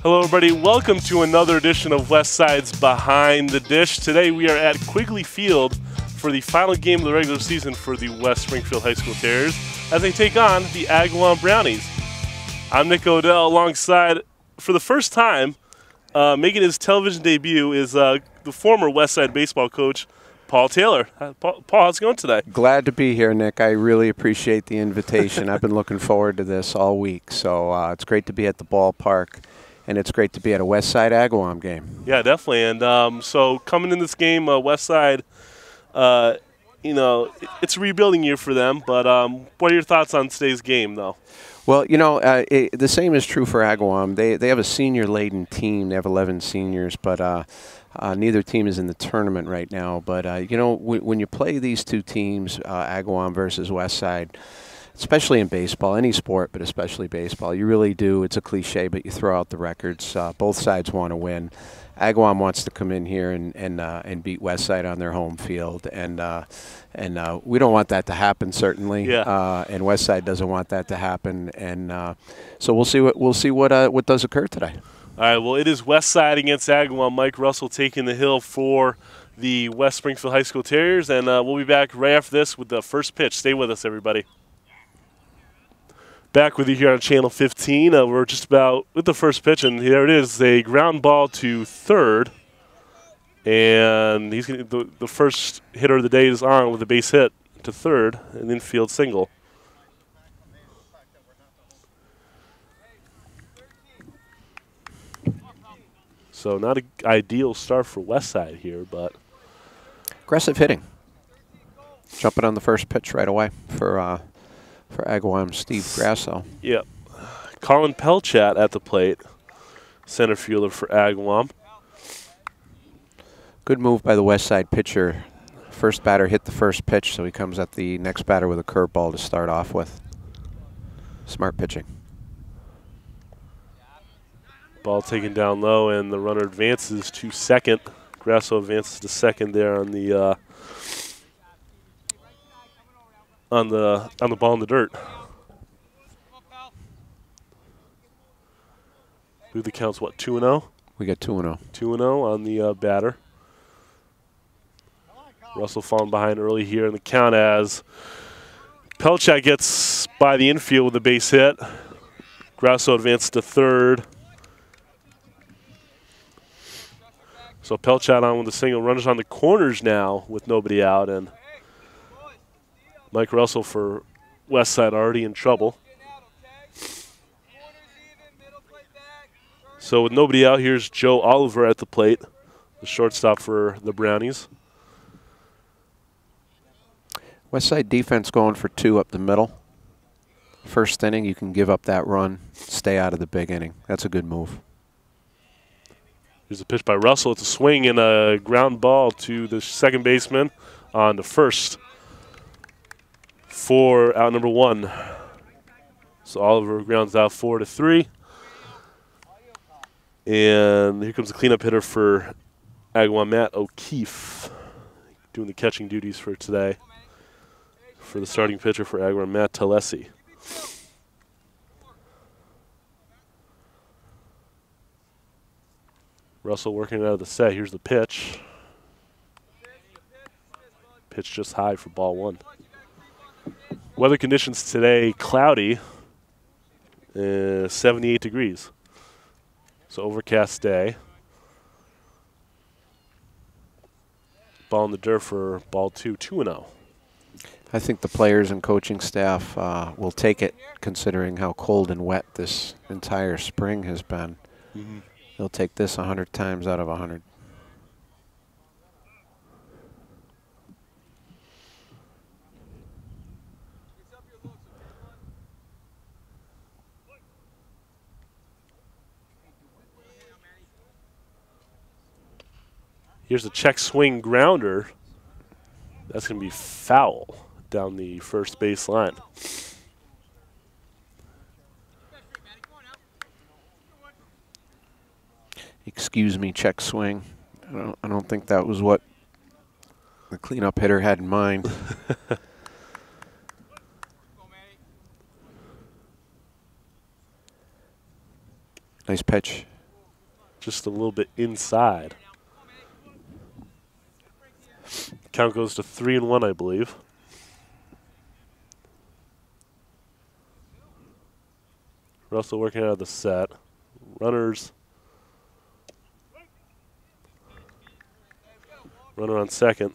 Hello, everybody. Welcome to another edition of Westside's Behind the Dish. Today we are at Quigley Field for the final game of the regular season for the West Springfield High School Terriers as they take on the Agawam Brownies. I'm Nick Odell alongside, for the first time, making his television debut is the former Westside baseball coach, Paul Taylor. Paul, how's it going today? Glad to be here, Nick. I really appreciate the invitation. I've been looking forward to this all week, so it's great to be at the ballpark, and it's great to be at a Westside Agawam game. Yeah, definitely. And so coming in this game, Westside, you know, it's a rebuilding year for them, but what are your thoughts on today's game, though? Well, you know, the same is true for Agawam. They have a senior-laden team. They have 11 seniors, but neither team is in the tournament right now. But, you know, when you play these two teams, Agawam versus Westside, especially in baseball, any sport, but especially baseball, you really do. It's a cliche, but you throw out the records. Both sides want to win. Agawam wants to come in here and beat Westside on their home field, and we don't want that to happen, certainly. Yeah. And Westside doesn't want that to happen, and so we'll see what does occur today. All right. Well, it is Westside against Agawam. Mike Russell taking the hill for the West Springfield High School Terriers, and we'll be back right after this with the first pitch. Stay with us, everybody. Back with you here on Channel 15. We're just about with the first pitch, and here it is, a ground ball to third. And he's gonna, the first hitter of the day is on with a base hit to third, an infield single. So not an ideal start for Westside here, but aggressive hitting. Jumping on the first pitch right away for Agawam, Steve Grasso. Yep. Colin Pelchat at the plate, center fielder for Agawam. Good move by the Westside pitcher. First batter hit the first pitch, so he comes at the next batter with a curveball to start off with. Smart pitching. Ball taken down low, and the runner advances to second. Grasso advances to second there on the ball in the dirt. I believe the count's what, 2-0? We got 2-0. 2-0 on the batter. Russell falling behind early here in the count as Pelchat gets by the infield with a base hit. Grasso advances to third. So Pelchat on with a single. Runners on the corners now with nobody out, and Mike Russell for Westside already in trouble. So with nobody out, here's Joe Oliver at the plate, the shortstop for the Brownies. Westside defense going for two up the middle. First inning, you can give up that run, stay out of the big inning. That's a good move. Here's a pitch by Russell. It's a swing and a ground ball to the second baseman on the first for out number one. So Oliver grounds out 4-3. And here comes the cleanup hitter for Agawam, Matt O'Keefe, doing the catching duties for today. For the starting pitcher for Agawam, Matt Talesi. Russell working it out of the set. Here's the pitch. Pitch just high for ball one. Weather conditions today, cloudy, 78 degrees. So overcast day. Ball in the dirt for ball two, 2-0. I think the players and coaching staff will take it, considering how cold and wet this entire spring has been. Mm-hmm. They'll take this 100 times out of 100. Here's a check swing grounder. That's going to be foul down the first base line. Excuse me, check swing. I don't think that was what the cleanup hitter had in mind. Nice pitch. just a little bit inside. Count goes to 3-1, I believe. Russell working out of the set. Runners. Runner on second.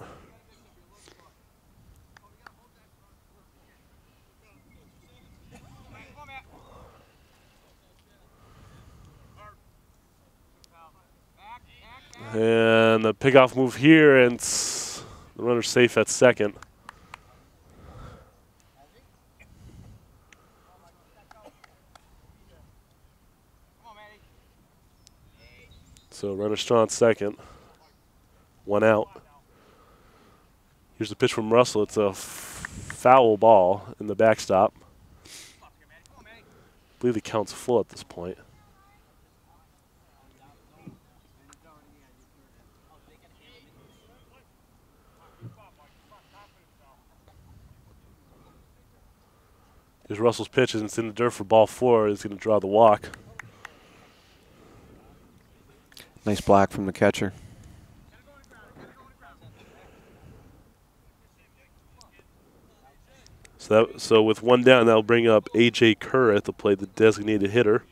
And the pickoff move here, and the runner's safe at second. So runner strong at second. One out. Here's the pitch from Russell. It's a foul ball in the backstop. I believe the count's full at this point. Here's Russell's pitch, and it's in the dirt for ball 4. It's going to draw the walk. Nice block from the catcher. So with one down, that'll bring up A.J. Kerr at the plate, the designated hitter.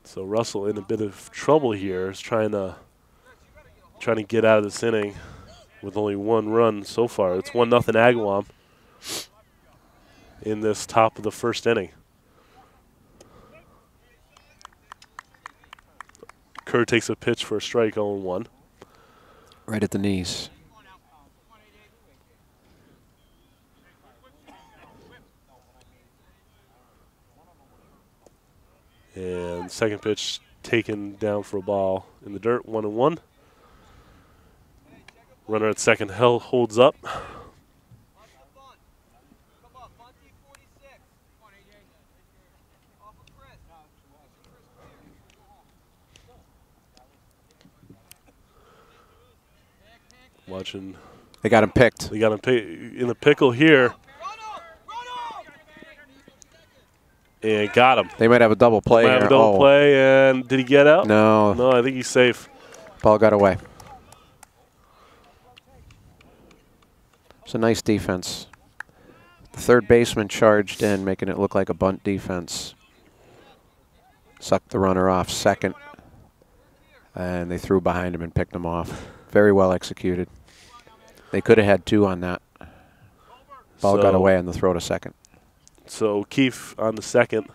So Russell in a bit of trouble here, is trying to get out of this inning with only one run so far. It's 1-0 Agawam in this top of the first inning. Kerr takes a pitch for a strike, 0-1. Right at the knees. And second pitch taken down for a ball in the dirt, 1-1. Runner at second holds up. Watching. They got him picked. They got him in the pickle here. And got him. They might have a double play here. Might have a double play, and did he get out? No. No, I think he's safe. Ball got away. It's a nice defense. The third baseman charged in, making it look like a bunt defense. Sucked the runner off second, and they threw behind him and picked him off. Very well executed. They could have had 2 on that. Ball got away on the throw to second. So Keefe on the second.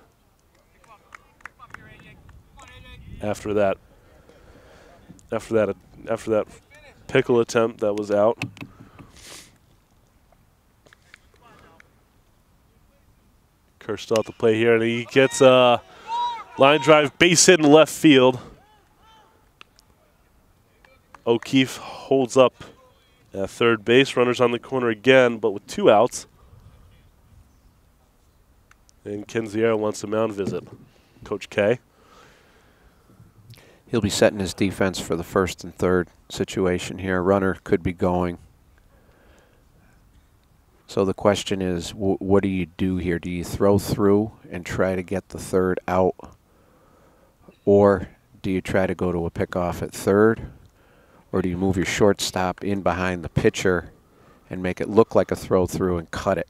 After that pickle attempt that was out. Kerr still at the play here, and he gets a line drive base hit in left field. O'Keefe holds up at third base. Runners on the corner again, but with 2 outs. And Kenziera wants a mound visit. Coach K. He'll be setting his defense for the first and third situation here. Runner could be going. So the question is, what do you do here? Do you throw through and try to get the third out? Or do you try to go to a pickoff at third? Or do you move your shortstop in behind the pitcher and make it look like a throw through and cut it?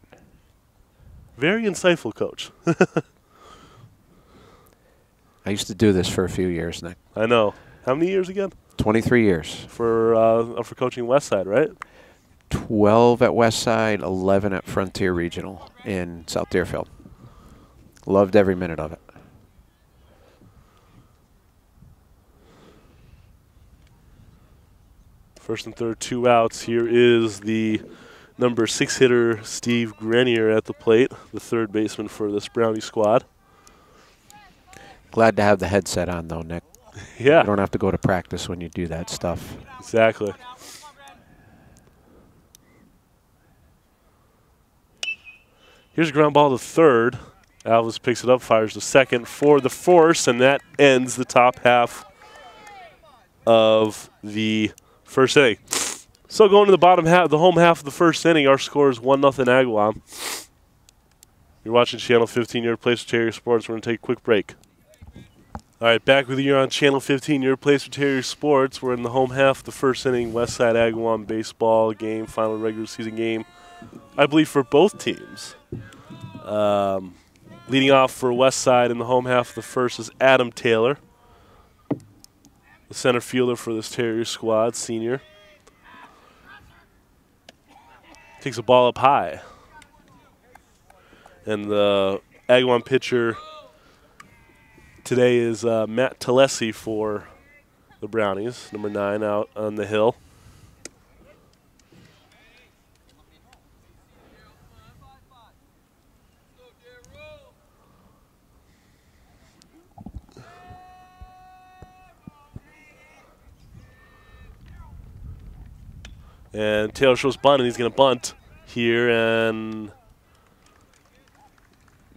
Very insightful, Coach. I used to do this for a few years, Nick. I know. How many years again? 23 years. For coaching Westside, right? 12 at Westside, 11 at Frontier Regional in South Deerfield. Loved every minute of it. First and third, 2 outs. Here is the number 6 hitter, Steve Grenier, at the plate, the third baseman for this Brownie squad. Glad to have the headset on, though, Nick. Yeah. You don't have to go to practice when you do that stuff. Exactly. Here's a ground ball to third. Alvis picks it up, fires to second for the force, and that ends the top half of the first inning. So going to the bottom half, the home half of the first inning, our score is 1-0 Agawam. You're watching Channel 15, your place for Terrier Sports. We're going to take a quick break. All right, back with you on Channel 15, your place for Terrier Sports. We're in the home half of the first inning, Westside Agawam baseball game, final regular season game, I believe, for both teams. Leading off for Westside in the home half of the first is Adam Taylor, the center fielder for this Terrier squad, senior. Takes a ball up high. And the Agawam pitcher today is Matt Talesi for the Brownies, number 9 out on the hill. And Taylor shows bunt, and he's going to bunt here, and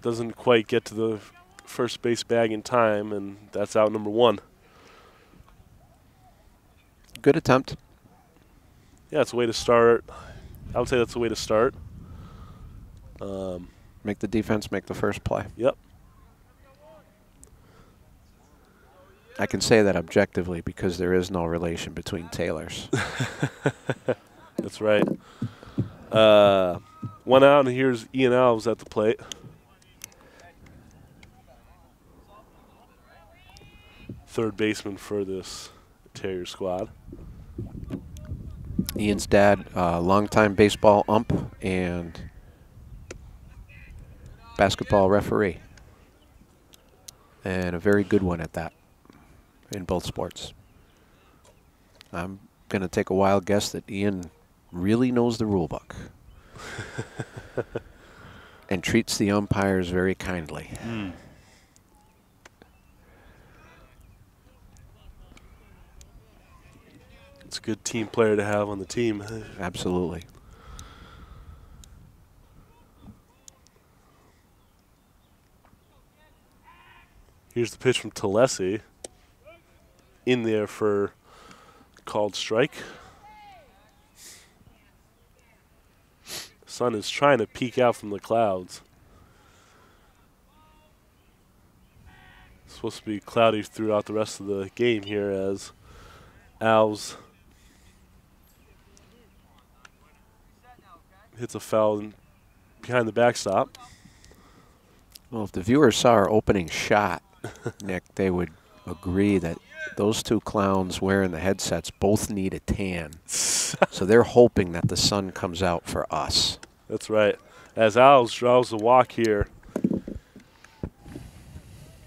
doesn't quite get to the first base bag in time, and that's out number 1. Good attempt. Yeah, it's a way to start. I would say that's a way to start. Make the defense make the first play. Yep. I can say that objectively because there is no relation between Taylors. That's right. 1 out, and here's Ian Alves at the plate. Third baseman for this Terrier squad. Ian's dad, longtime baseball ump and basketball referee. And a very good one at that in both sports. I'm going to take a wild guess that Ian really knows the rule book and treats the umpires very kindly. It's a good team player to have on the team. Absolutely. Here's the pitch from Talesi. In there for called strike. The sun is trying to peek out from the clouds. It's supposed to be cloudy throughout the rest of the game here as Alves hits a foul behind the backstop. Well, if the viewers saw our opening shot, Nick, they would agree that those two clowns wearing the headsets both need a tan. So they're hoping that the sun comes out for us. That's right. As Alves draws the walk here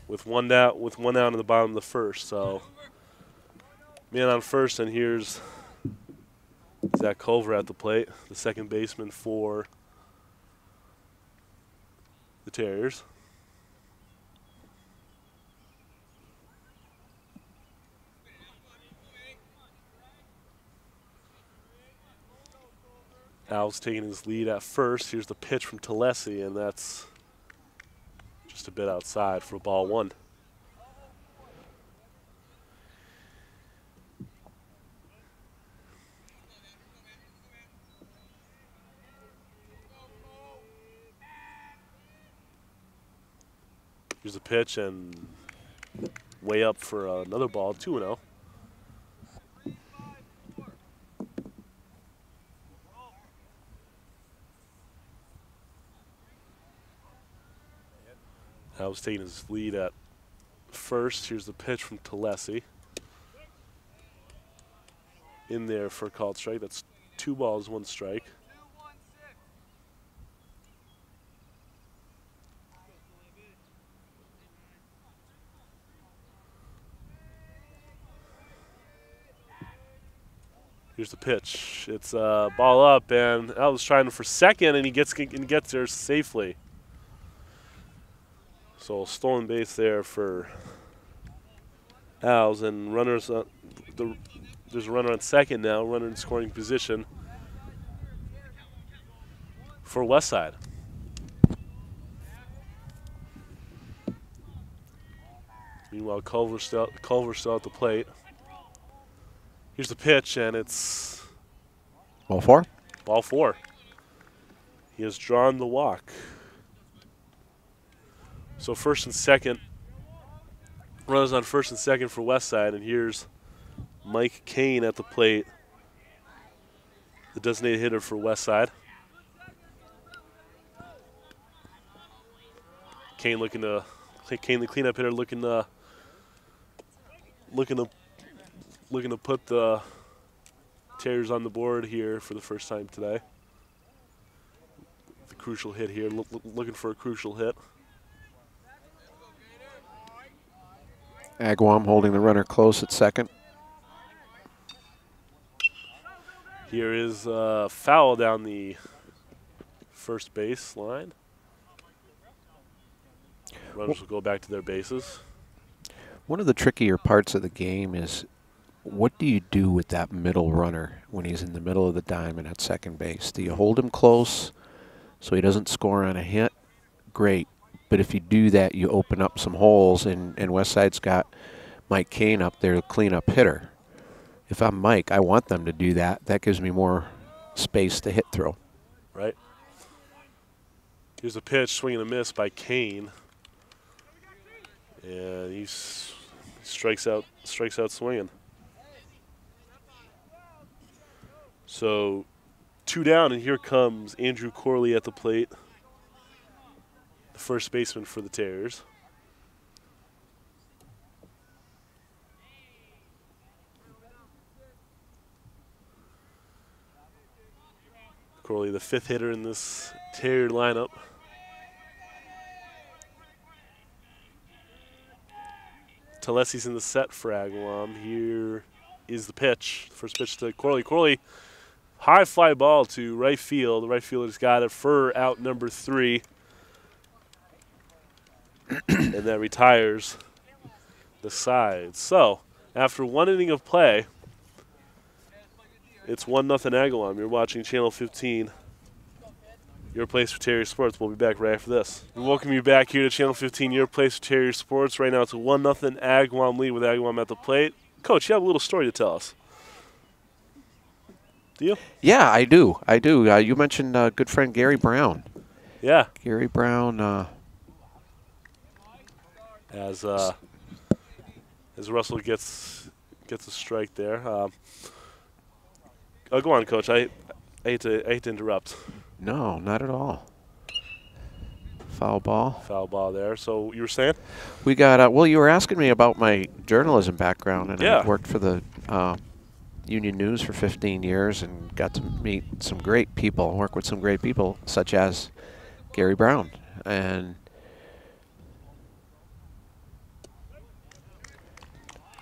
with one out in the bottom of the first. So man on first, and here's Zach Culver at the plate, the second baseman for the Terriers. Alves taking his lead at first. Here's the pitch from Talesi, and that's just a bit outside for ball 1. Here's the pitch, and way up for another ball, 2-0. Alves taking his lead at first. Here's the pitch from Talesi. In there for a called strike. That's 2 balls, 1 strike. Here's the pitch. It's ball up, and Alves trying for second, and he gets there safely. So stolen base there for Alves, and runners. There's a runner on second now, runner in scoring position for Westside. Meanwhile, Culver's still at the plate. Here's the pitch, and it's Ball 4? Ball 4. He has drawn the walk. So first and second. Runners on first and second for Westside, and here's Mike Kane at the plate, the designated hitter for Westside. Kane the cleanup hitter, looking to put the Terriers on the board here for the first time today. The crucial hit here, looking for a crucial hit. Agawam holding the runner close at second. Here is a foul down the first base line. Runners will go back to their bases. One of the trickier parts of the game is what do you do with that middle runner when he's in the middle of the diamond at second base? Do you hold him close so he doesn't score on a hit? Great. But if you do that, you open up some holes, and Westside's got Mike Kane up there, the cleanup hitter. If I'm Mike, I want them to do that. That gives me more space to hit through. Right. Here's a pitch, swing and a miss by Kane. And he strikes out swinging. So 2 down, and here comes Andrew Corley at the plate, the first baseman for the Terriers. Corley, the 5th hitter in this Terrier lineup. Talesi's in the set for Agawam. Here is the pitch. First pitch to Corley. Corley, high fly ball to right field. The right fielder's got it for out number 3. And that retires the side. So, after 1 inning of play, it's 1-0 Agawam. You're watching Channel 15. Your place for Terrier Sports. We'll be back right after this. We welcome you back here to Channel 15, your place for Terrier Sports. Right now it's a 1-0 Agawam lead with Agawam at the plate. Coach, you have a little story to tell us. Do you? Yeah, I do. You mentioned good friend Gary Brown. Yeah. Gary Brown. As Russell gets a strike there. Go on, Coach. I hate to interrupt. No, not at all. Foul ball. Foul ball there. So you were saying? We got, well, you were asking me about my journalism background, and yeah. I worked for the Union News for 15 years and got to meet some great people, work with some great people, such as Gary Brown. And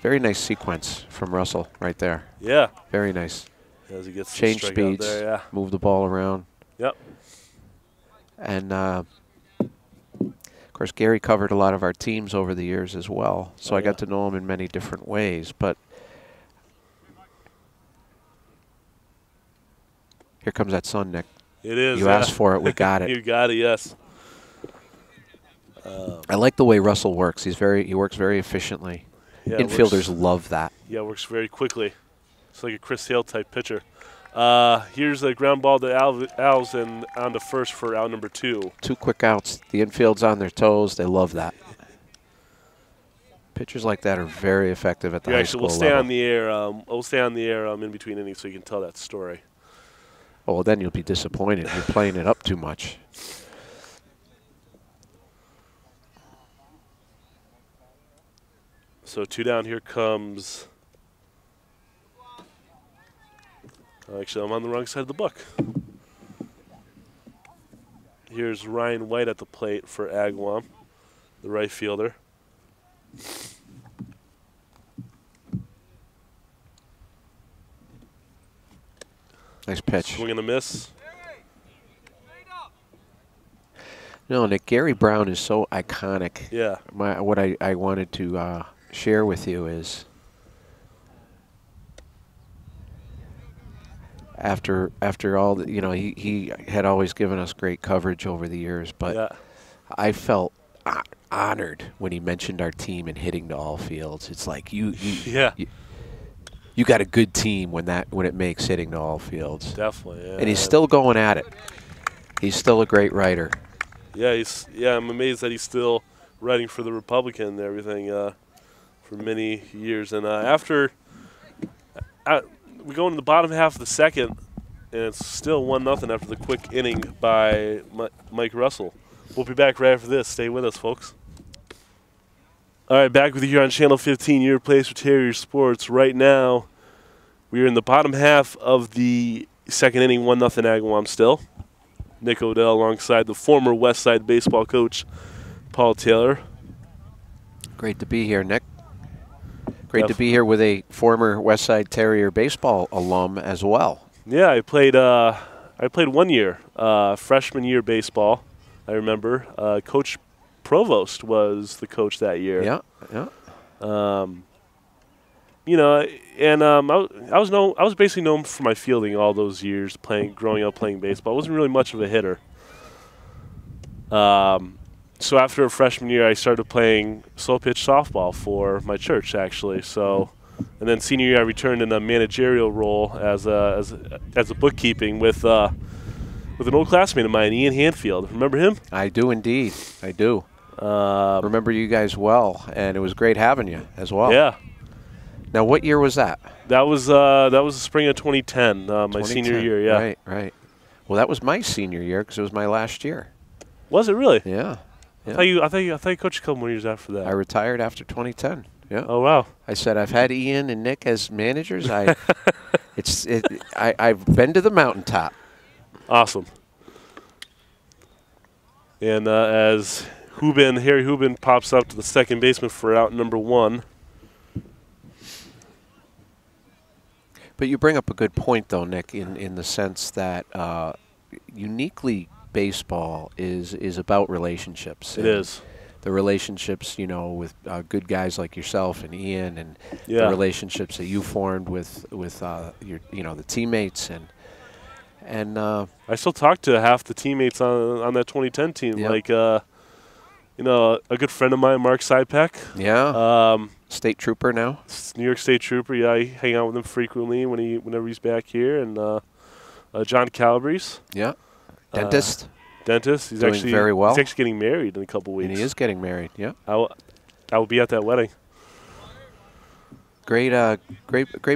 very nice sequence from Russell right there. Yeah. Very nice. As he gets change speeds, there, yeah. Move the ball around. Yep. And, of course, Gary covered a lot of our teams over the years as well, so I got to know him in many different ways. But here comes that sun, Nick. It is. You asked for it. We got it. You got it, yes. I like the way Russell works. He works very efficiently. Yeah, infielders love that. Yeah, works very quickly. It's like a Chris Hale type pitcher. Here's a ground ball to Alves and on to first for out number 2. 2 quick outs. The infield's on their toes. They love that. Pitchers like that are very effective at the high school level. We'll stay on the air in between innings so you can tell that story. Oh, well, then you'll be disappointed. You're playing it up too much. So 2 down, here comes. Actually, I'm on the wrong side of the book. Here's Ryan White at the plate for Agawam, the right fielder. Nice pitch. Swing and a miss. No, Nick, Gary Brown is so iconic. Yeah. What I wanted to share with you is after all the, he had always given us great coverage over the years, but yeah. I felt honored when he mentioned our team and hitting to all fields. It's like you got a good team when it makes hitting to all fields. Definitely. Yeah. And he's still going at it. He's still a great writer. Yeah, I'm amazed that he's still writing for the Republican and everything for many years. And after we go into the bottom half of the second, and it's still 1-0 after the quick inning by Mike Russell. We'll be back right after this. Stay with us, folks. All right, back with you here on Channel 15, your place for Terrier Sports. Right now, we are in the bottom half of the second inning, 1-0 Agawam still. Nick Odell alongside the former Westside baseball coach, Paul Taylor. Great to be here, Nick. Great to be here with a former Westside Terrier baseball alum as well. Yeah, I played 1 year, freshman year baseball. I remember Coach Provost was the coach that year. Yeah. You know, and I was basically known for my fielding all those years growing up playing baseball. I wasn't really much of a hitter. So after a freshman year, I started playing slow pitch softball for my church, actually. So, and then senior year, I returned in a managerial role as a bookkeeping with an old classmate of mine, Ian Hanfield. Remember him? I do indeed. I do. Remember you guys well, and it was great having you as well. Yeah. Now, what year was that? That was the spring of 2010, my senior year. Yeah. Right. Well, that was my senior year because it was my last year. Was it really? Yeah. I thought you coached a couple more years after that. I retired after 2010. Yeah. Oh wow. I said I've had Ian and Nick as managers. I've been to the mountaintop. Awesome. And as Harry Hubin pops up to the second baseman for out number 1. But you bring up a good point, though, Nick, in the sense that uniquely baseball is about relationships. It is. The relationships, with good guys like yourself and Ian, and the relationships that you formed with your the teammates and I still talk to half the teammates on that 2010 team. Yeah. Like a good friend of mine, Mark Sipek. Yeah. State trooper now. New York State trooper. Yeah, I hang out with him frequently whenever he's back here. And John Calabrese. Yeah. Dentist. He's doing actually very well. He's actually getting married in a couple weeks. And he is getting married. Yeah. I will be at that wedding. Great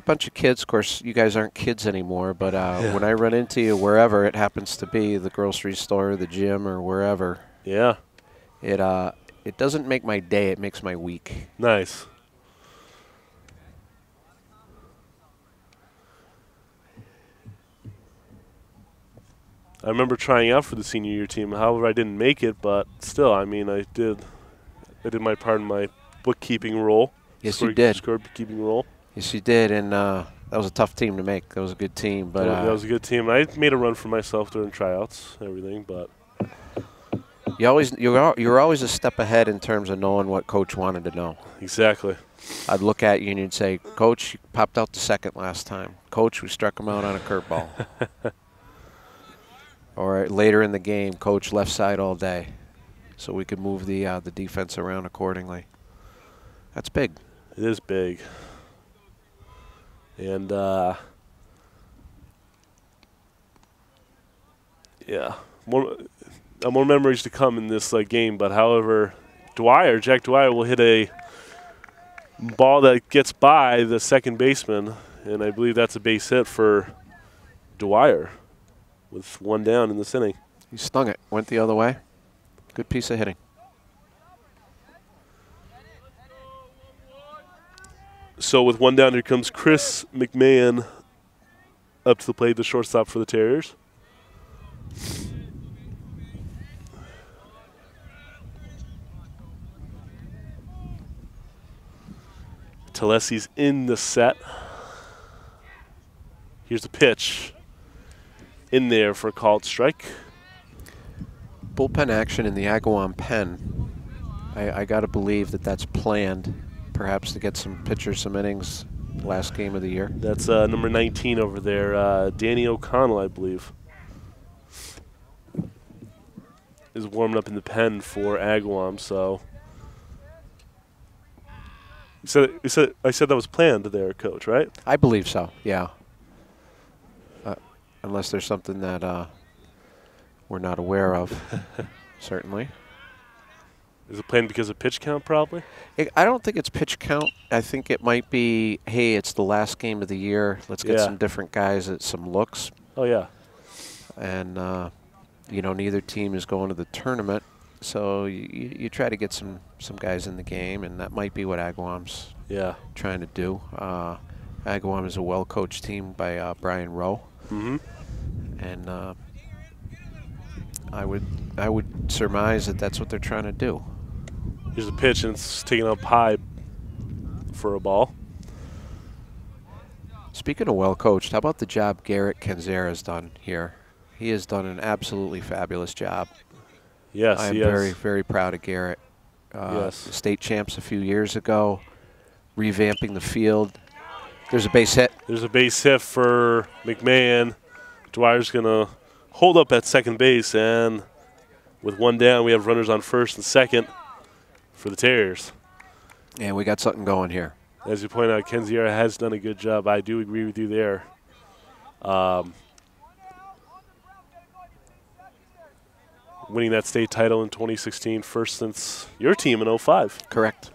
bunch of kids. Of course, you guys aren't kids anymore, but when I run into you wherever it happens to be, the grocery store, the gym, or wherever, yeah, it doesn't make my day. It makes my week. Nice. I remember trying out for the senior year team. However, I didn't make it, but still, I mean, I did my part in my bookkeeping role. Yes, you did. Scored bookkeeping role. Yes, you did, and that was a tough team to make. That was a good team, but that was a good team. I made a run for myself during tryouts, and everything, but you're always a step ahead in terms of knowing what Coach wanted to know. Exactly. I'd look at you and you'd say, "Coach, you popped out the second last time. Coach, we struck him out on a curveball." Or later in the game, Coach, left side all day, so we could move the defense around accordingly. That's big. It is big. And, yeah, more memories to come in this game. But, however, Jack Dwyer will hit a ball that gets by the second baseman, and I believe that's a base hit for Dwyer with 1 down in this inning. He stung it. Went the other way. Good piece of hitting. So with 1 down, here comes Chris McMahon up to the plate, the shortstop for the Terriers. Talesi's in the set. Here's the pitch. In there for a called strike. Bullpen action in the Agawam pen. I got to believe that that's planned, perhaps to get some pitchers some innings last game of the year. That's number 19 over there, Danny O'Connell, I believe, is warming up in the pen for Agawam. So I said that was planned there, Coach, right? I believe so. Yeah. Unless there's something that we're not aware of, certainly. Is it playing because of pitch count probably? I don't think it's pitch count. I think it might be, hey, it's the last game of the year. Let's get some different guys at some looks. Oh, yeah. And, you know, neither team is going to the tournament. So you try to get some guys in the game, and that might be what Agawam's trying to do. Agawam is a well-coached team by Brian Rowe. Mm-hmm. And I would surmise that that's what they're trying to do. Here's a pitch, and it's taken up high for a ball. Speaking of well-coached, how about the job Garrett Kenzera has done here? He has done an absolutely fabulous job. Yes, I'm very, very proud of Garrett. State champs a few years ago, revamping the field. There's a base hit. There's a base hit for McMahon. Dwyer's going to hold up at second base, and with one down, we have runners on first and second for the Terriers. And we got something going here. As you point out, Kenziera has done a good job. I do agree with you there. Winning that state title in 2016, first since your team in 05. Correct.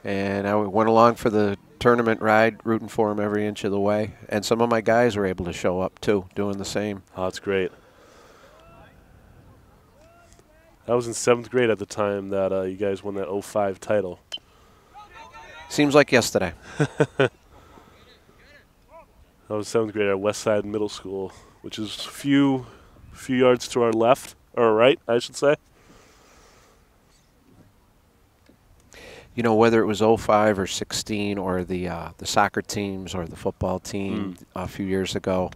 And I went along for the tournament ride, rooting for him every inch of the way. And some of my guys were able to show up, too, doing the same. Oh, that's great. I was in 7th grade at the time that you guys won that 05 title. Seems like yesterday. I was 7th grade at Westside Middle School, which is a few yards to our left, or right, I should say. You know, whether it was 05 or 16 or the soccer teams or the football team a few years ago,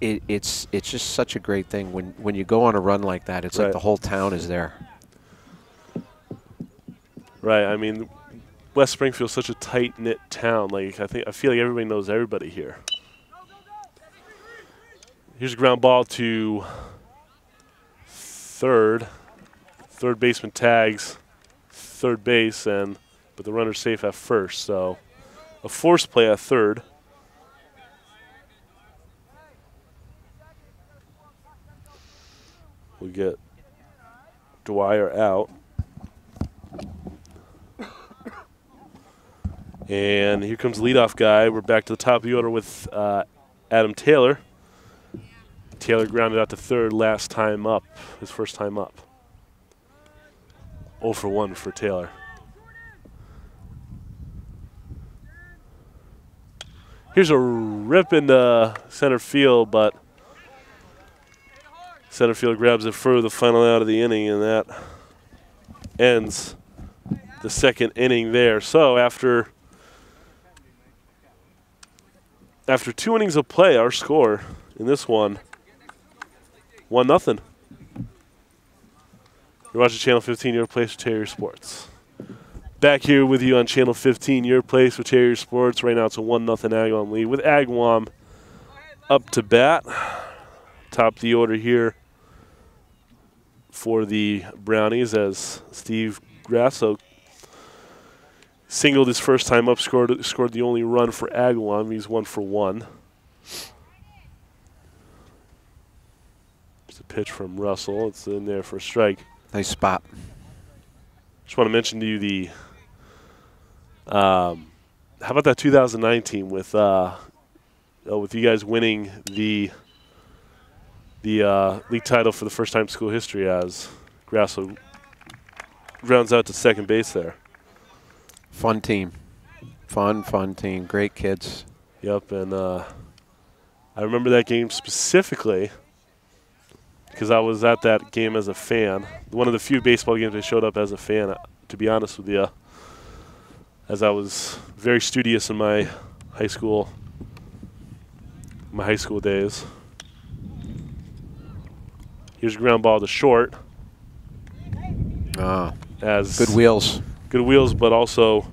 it's just such a great thing. When you go on a run like that, it's like the whole town is there. Right. I mean, West Springfield's such a tight-knit town. Like I feel like everybody knows everybody here. Here's a ground ball to third. Third baseman tags third base, but the runner's safe at first. So a forced play at third. We get Dwyer out. And here comes the leadoff guy. We're back to the top of the order with Adam Taylor. Taylor grounded out to third last time up, his first time up. 0 for 1 for Taylor. Here's a rip into center field, but center field grabs it for the final out of the inning, and that ends the second inning there. So after 2 innings of play, our score in this one, 1-0. You're watching Channel 15, your place for Terrier Sports. Back here with you on Channel 15, your place for Terrier Sports. Right now it's a 1-0 Agawam lead with Agawam up to bat. Top of the order here for the Brownies as Steve Grasso singled his first time up, scored the only run for Agawam. He's 1 for 1. Just a pitch from Russell. It's in there for a strike. Nice spot. Just want to mention to you how about that 2019 with you guys winning the league title for the first time in school history as Grasso rounds out to second base there. Fun team. Fun team. Great kids. Yep, and I remember that game specifically because I was at that game as a fan. One of the few baseball games I showed up as a fan, to be honest with you, as I was very studious in my high school days. Here's a ground ball to short. As good wheels. Good wheels, but also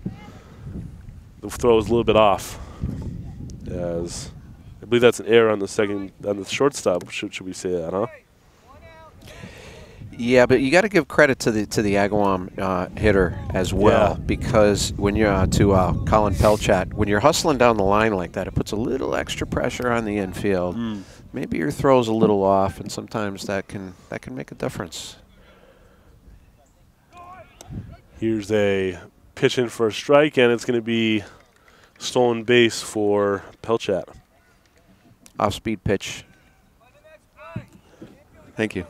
the throw is a little bit off. As I believe that's an error on the shortstop. Should we say that, huh? Yeah, but you got to give credit to the Agawam hitter as well, because when you're to Colin Pelchat, when you're hustling down the line like that, it puts a little extra pressure on the infield. Maybe your throw's a little off, and sometimes that can make a difference. Here's a pitch in for a strike, and it's going to be stolen base for Pelchat. Off-speed pitch. Thank you.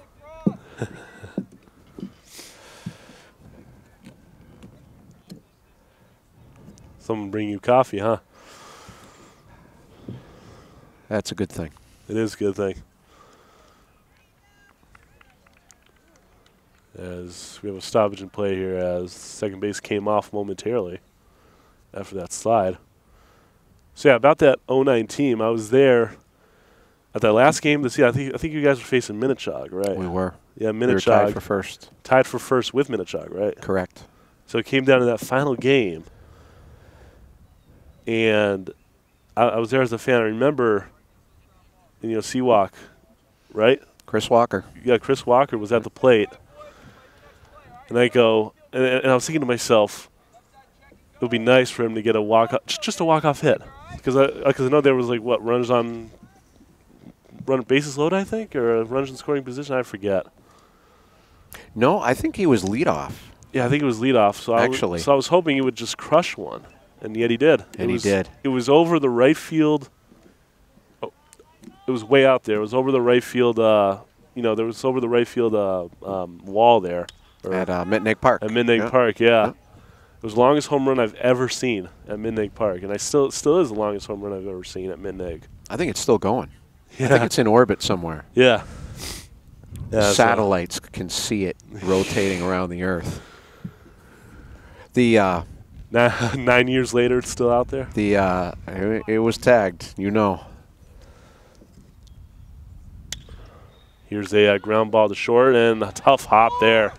Someone bring you coffee, huh? That's a good thing. It is a good thing. As we have a stoppage in play here as second base came off momentarily after that slide. So, yeah, about that 09 team, I was there at that last game this year. I think you guys were facing Minnechaug, right? We were. Yeah, We were Minnechaug. tied for first. Tied for first with Minnechaug, right? Correct. So it came down to that final game. And I was there as a fan. I remember, Seawalk, right? Chris Walker. Yeah, Chris Walker was at the plate. And I go, and I was thinking to myself, it would be nice for him to get a walk-off, just a walk-off hit. Because I know there was, runners on bases loaded, I think, or runners in scoring position, I forget. No, I think he was leadoff. Yeah, I think it was leadoff. So I was hoping he would just crush one, and yet he did. And he did. It was over the right field. Oh, it was way out there. It was over the right field. There was over the right field wall there. At Mittenegg Park. At Mittenegg Park, yeah. It was the longest home run I've ever seen at Mittenegg Park, and it still is the longest home run I've ever seen at Mittenegg. I think it's still going. Yeah. I think it's in orbit somewhere. Yeah. Satellites can see it rotating around the Earth. The 9 years later, it's still out there. It was tagged, Here's a ground ball to short and a tough hop there,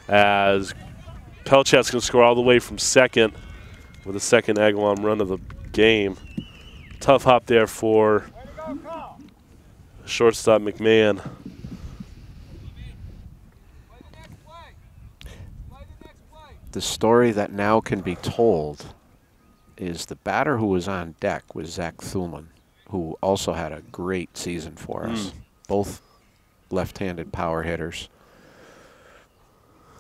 as Pelchat's going to score all the way from second with the second Agawam run of the game. Tough hop there for shortstop McMahon. The story that now can be told is the batter who was on deck was Zach Thulman, who also had a great season for us. Both left-handed power hitters.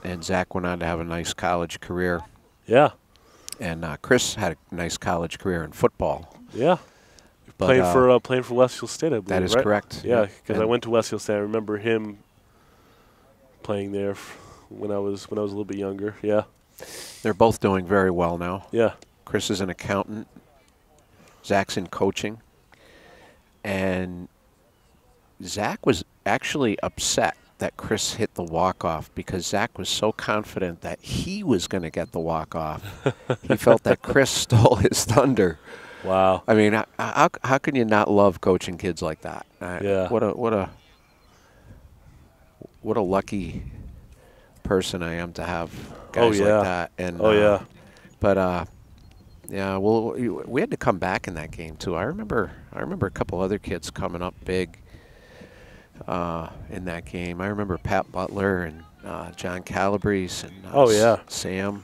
And Zach went on to have a nice college career. Yeah. And Chris had a nice college career in football. Yeah. Playing for Westfield State, I believe. That is right? correct. Yeah, because I went to Westfield State. I remember him playing there when I was a little bit younger. Yeah. They're both doing very well now. Yeah. Chris is an accountant. Zach's in coaching. And Zach was actually upset that Chris hit the walk-off because Zach was so confident that he was going to get the walk-off. He felt that Chris stole his thunder. Wow. I mean, how can you not love coaching kids like that? Yeah. What a lucky person I am to have guys like that. And yeah, well, we had to come back in that game too. I remember a couple other kids coming up big in that game. I remember Pat Butler and John Calabrese and Sam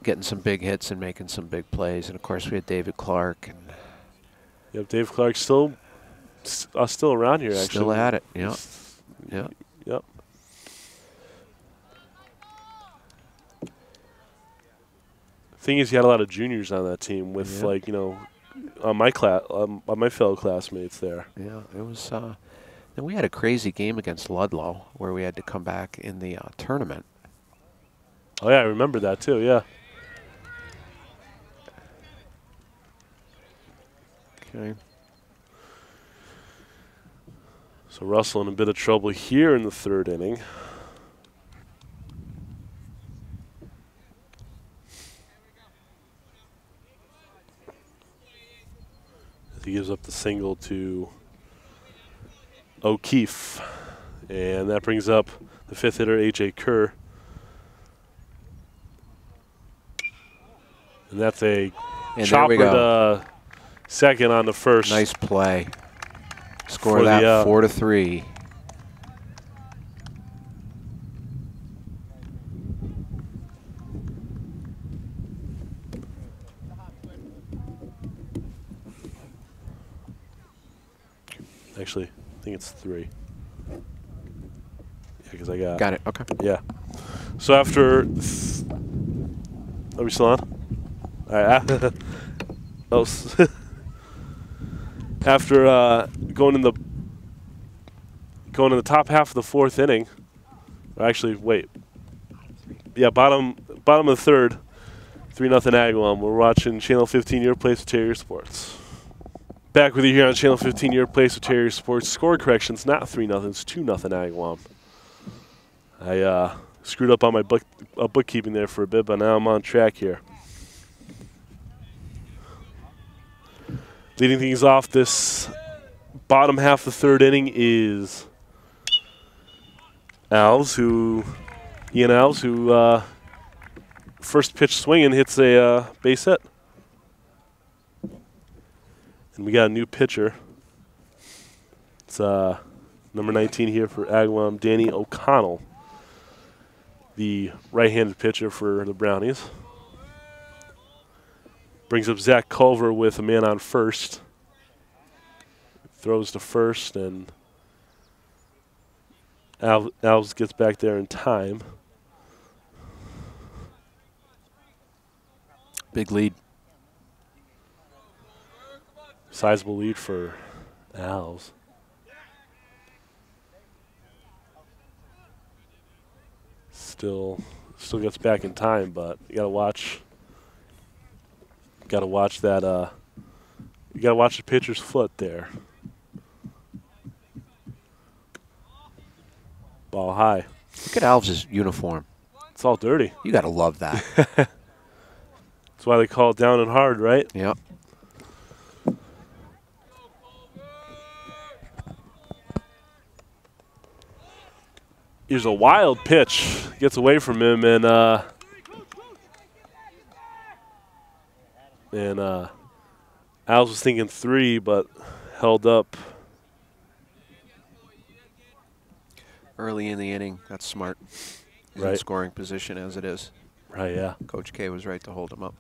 getting some big hits and making some big plays. And of course, we had David Clark. And yep, Dave Clark still around here. Actually, still at it. Yeah. Yeah. Yep. Thing is, you had a lot of juniors on that team with on my fellow classmates there. Yeah, it was. Then we had a crazy game against Ludlow where we had to come back in the tournament. Oh yeah, I remember that too. Yeah. Okay. So Russell in a bit of trouble here in the third inning. He gives up the single to O'Keefe. And that brings up the fifth hitter, A.J. Kerr. And that's a chopper second on the first. Nice play. Score that 4-3. Actually, I think it's 3. Because I got. Got it. Okay. Yeah. So after. Are we still on? All right. Oh, after going in the top half of the fourth inning. Or actually, wait. Yeah, bottom of the third. 3-0 Agawam. We're watching Channel 15, your place with Terrier Sports. Back with you here on Channel 15, your place with Terrier Sports. Score corrections, not 3-0, it's 2-0 Agawam. I screwed up on my bookkeeping there for a bit, but now I'm on track here. Leading things off this bottom half of the third inning is Ian Alves, who first pitch swinging hits a base hit. And we got a new pitcher. It's number 19 here for Agawam, Danny O'Connell, the right-handed pitcher for the Brownies. Brings up Zach Culver with a man on first. Throws to first, and Alves gets back there in time. Big lead. Sizable lead for Alves. Still gets back in time, but you gotta watch. Gotta watch that. You gotta watch the pitcher's foot there. Ball high. Look at Alves' uniform. It's all dirty. You gotta love that. That's why they call it down and hard, right? Yep. Here's a wild pitch. Gets away from him, and Alves was thinking 3, but held up. Early in the inning, that's smart. He's Right. in scoring position as it is. Right, yeah. Coach K was right to hold him up.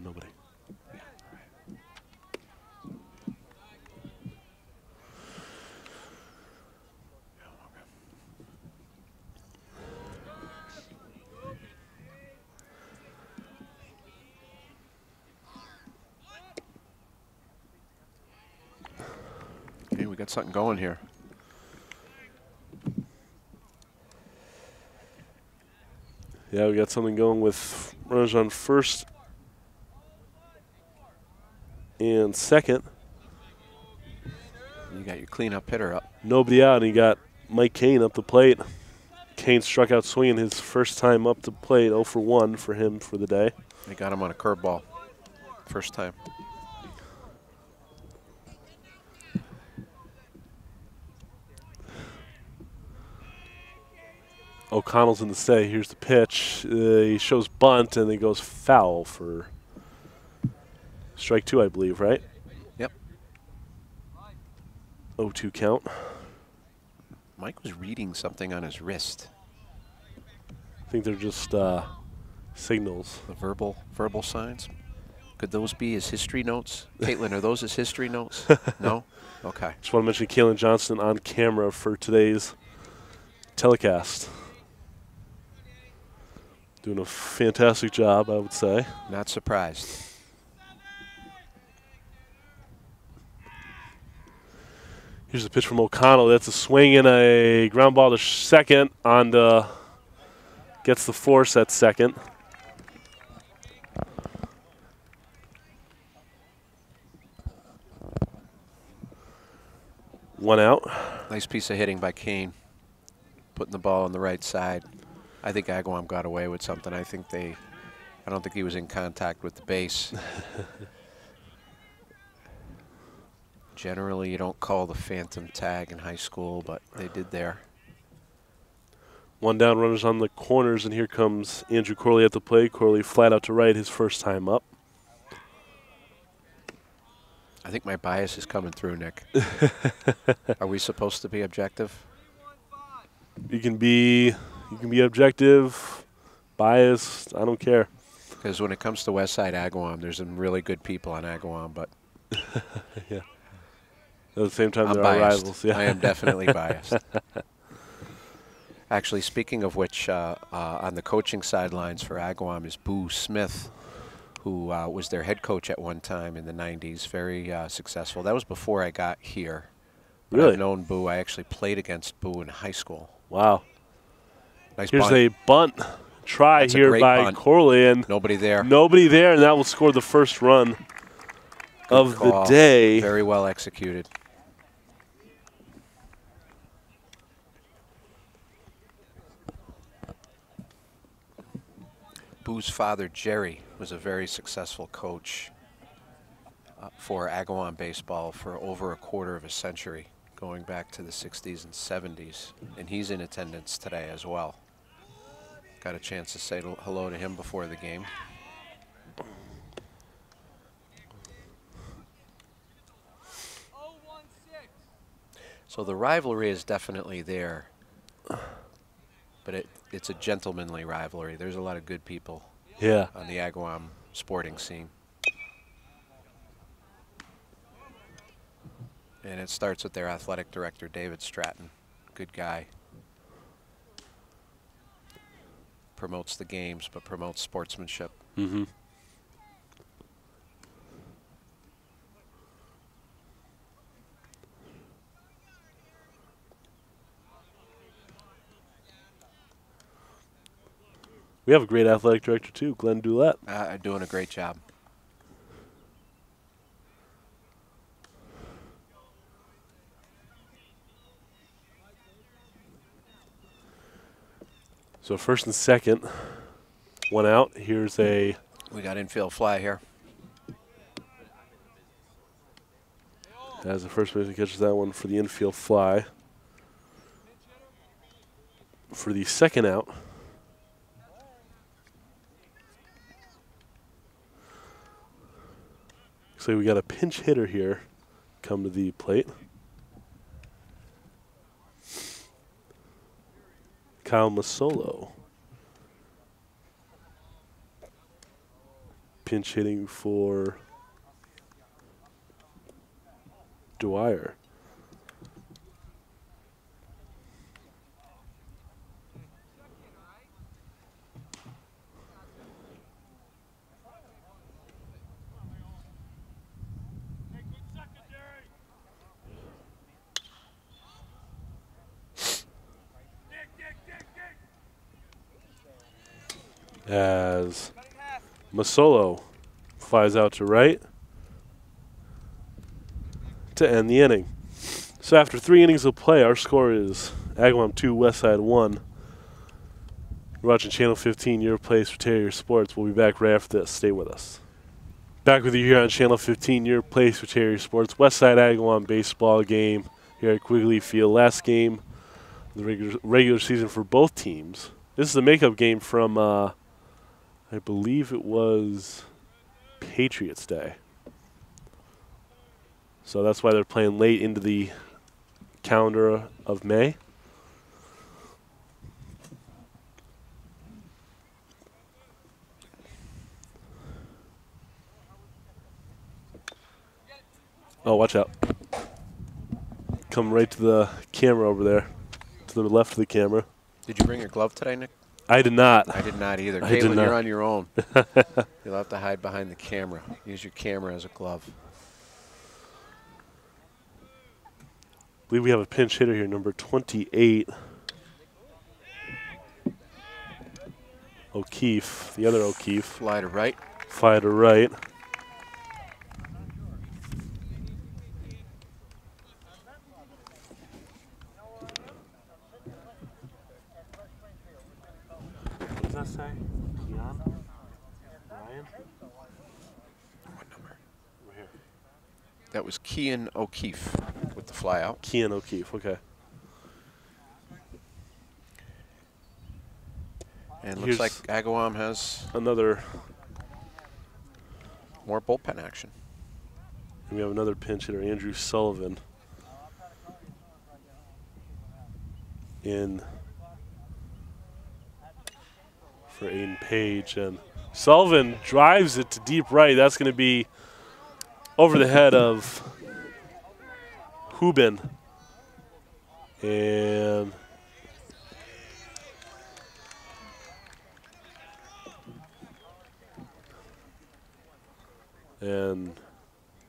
Nobody. Okay, we got something going here. Yeah, we got something going with runners on first and second. You got your cleanup hitter up. Nobody out, and you got Mike Kane up the plate. Kane struck out swinging his first time up the plate, 0 for 1 for him for the day. They got him on a curveball. First time. O'Connell's in the stay. Here's the pitch. He shows bunt, and he goes foul for strike 2, I believe, right? Yep. 0-2 count. Mike was reading something on his wrist. I think they're just signals. The verbal signs. Could those be his history notes? Caitlin, are those his history notes? No? Okay. Just want to mention Kaylin Johnson on camera for today's telecast. Doing a fantastic job, I would say. Not surprised. Here's a pitch from O'Connell. That's a swing and a ground ball to second on the gets the force at second. One out. Nice piece of hitting by Kane. Putting the ball on the right side. I think Agawam got away with something. I don't think he was in contact with the base. Generally, you don't call the phantom tag in high school, but they did there. One down, runners on the corners, and here comes Andrew Corley at the plate. Corley flat out to right his first time up. I think my bias is coming through, Nick. Are we supposed to be objective? You can be objective, biased, I don't care. Because when it comes to Westside Agawam, there's some really good people on Agawam, but yeah. At the same time, I'm there biased. are rivals. Yeah. I am definitely biased. Actually, speaking of which, on the coaching sidelines for Agawam is Boo Smith, who was their head coach at one time in the 90s, very successful. That was before I got here. But Really? I've known Boo. I actually played against Boo in high school. Wow. Nice Here's bunt. a bunt try That's a here great by bunt. Corley, and Nobody there. nobody there, and that will score the first run Good of call. the day. Very well executed. Boo's father, Jerry, was a very successful coach for Agawam baseball for over a quarter of a century, going back to the 60s and 70s. And he's in attendance today as well. Got a chance to say hello to him before the game. So the rivalry is definitely there, but it's a gentlemanly rivalry. There's a lot of good people on the Agawam sporting scene. And it starts with their athletic director, David Stratton. Good guy. Promotes the games, but promotes sportsmanship. Mm-hmm. We have a great athletic director, too, Glenn Doulette. Doing a great job. So first and second, one out. Here's a... We got infield fly here. As the first baseman catches that one for the infield fly. For the second out. Looks like we got a pinch hitter here come to the plate. Kyle Masolo. Pinch hitting for Dwyer. As Masolo flies out to right to end the inning. So after 3 innings of play, our score is Agawam 2, Westside 1. You're watching Channel 15, your place for Terrier Sports. We'll be back right after this. Stay with us. Back with you here on Channel 15, your place for Terrier Sports. Westside Agawam baseball game here at Quigley Field. Last game of the regular season for both teams. This is the makeup game from... I believe it was Patriots Day. So that's why they're playing late into the calendar of May. Oh, watch out. Come right to the camera over there, to the left of the camera. Did you bring your glove today, Nick? I did not. I did not either. I did Caitlin, not. you're on your own. You'll have to hide behind the camera. Use your camera as a glove. I believe we have a pinch hitter here, number 28. O'Keefe, the other O'Keefe. Fly to right. Fly to right. What does that say? Keon? Ryan? What number? Over here. That was Kean O'Keefe with the fly out. Keon O'Keefe, okay. And Here's looks like Agawam has another. more bullpen action. And we have another pinch hitter, Andrew Sullivan. In for Aiden Page, and Sullivan drives it to deep right. That's going to be over the head of Hubin. And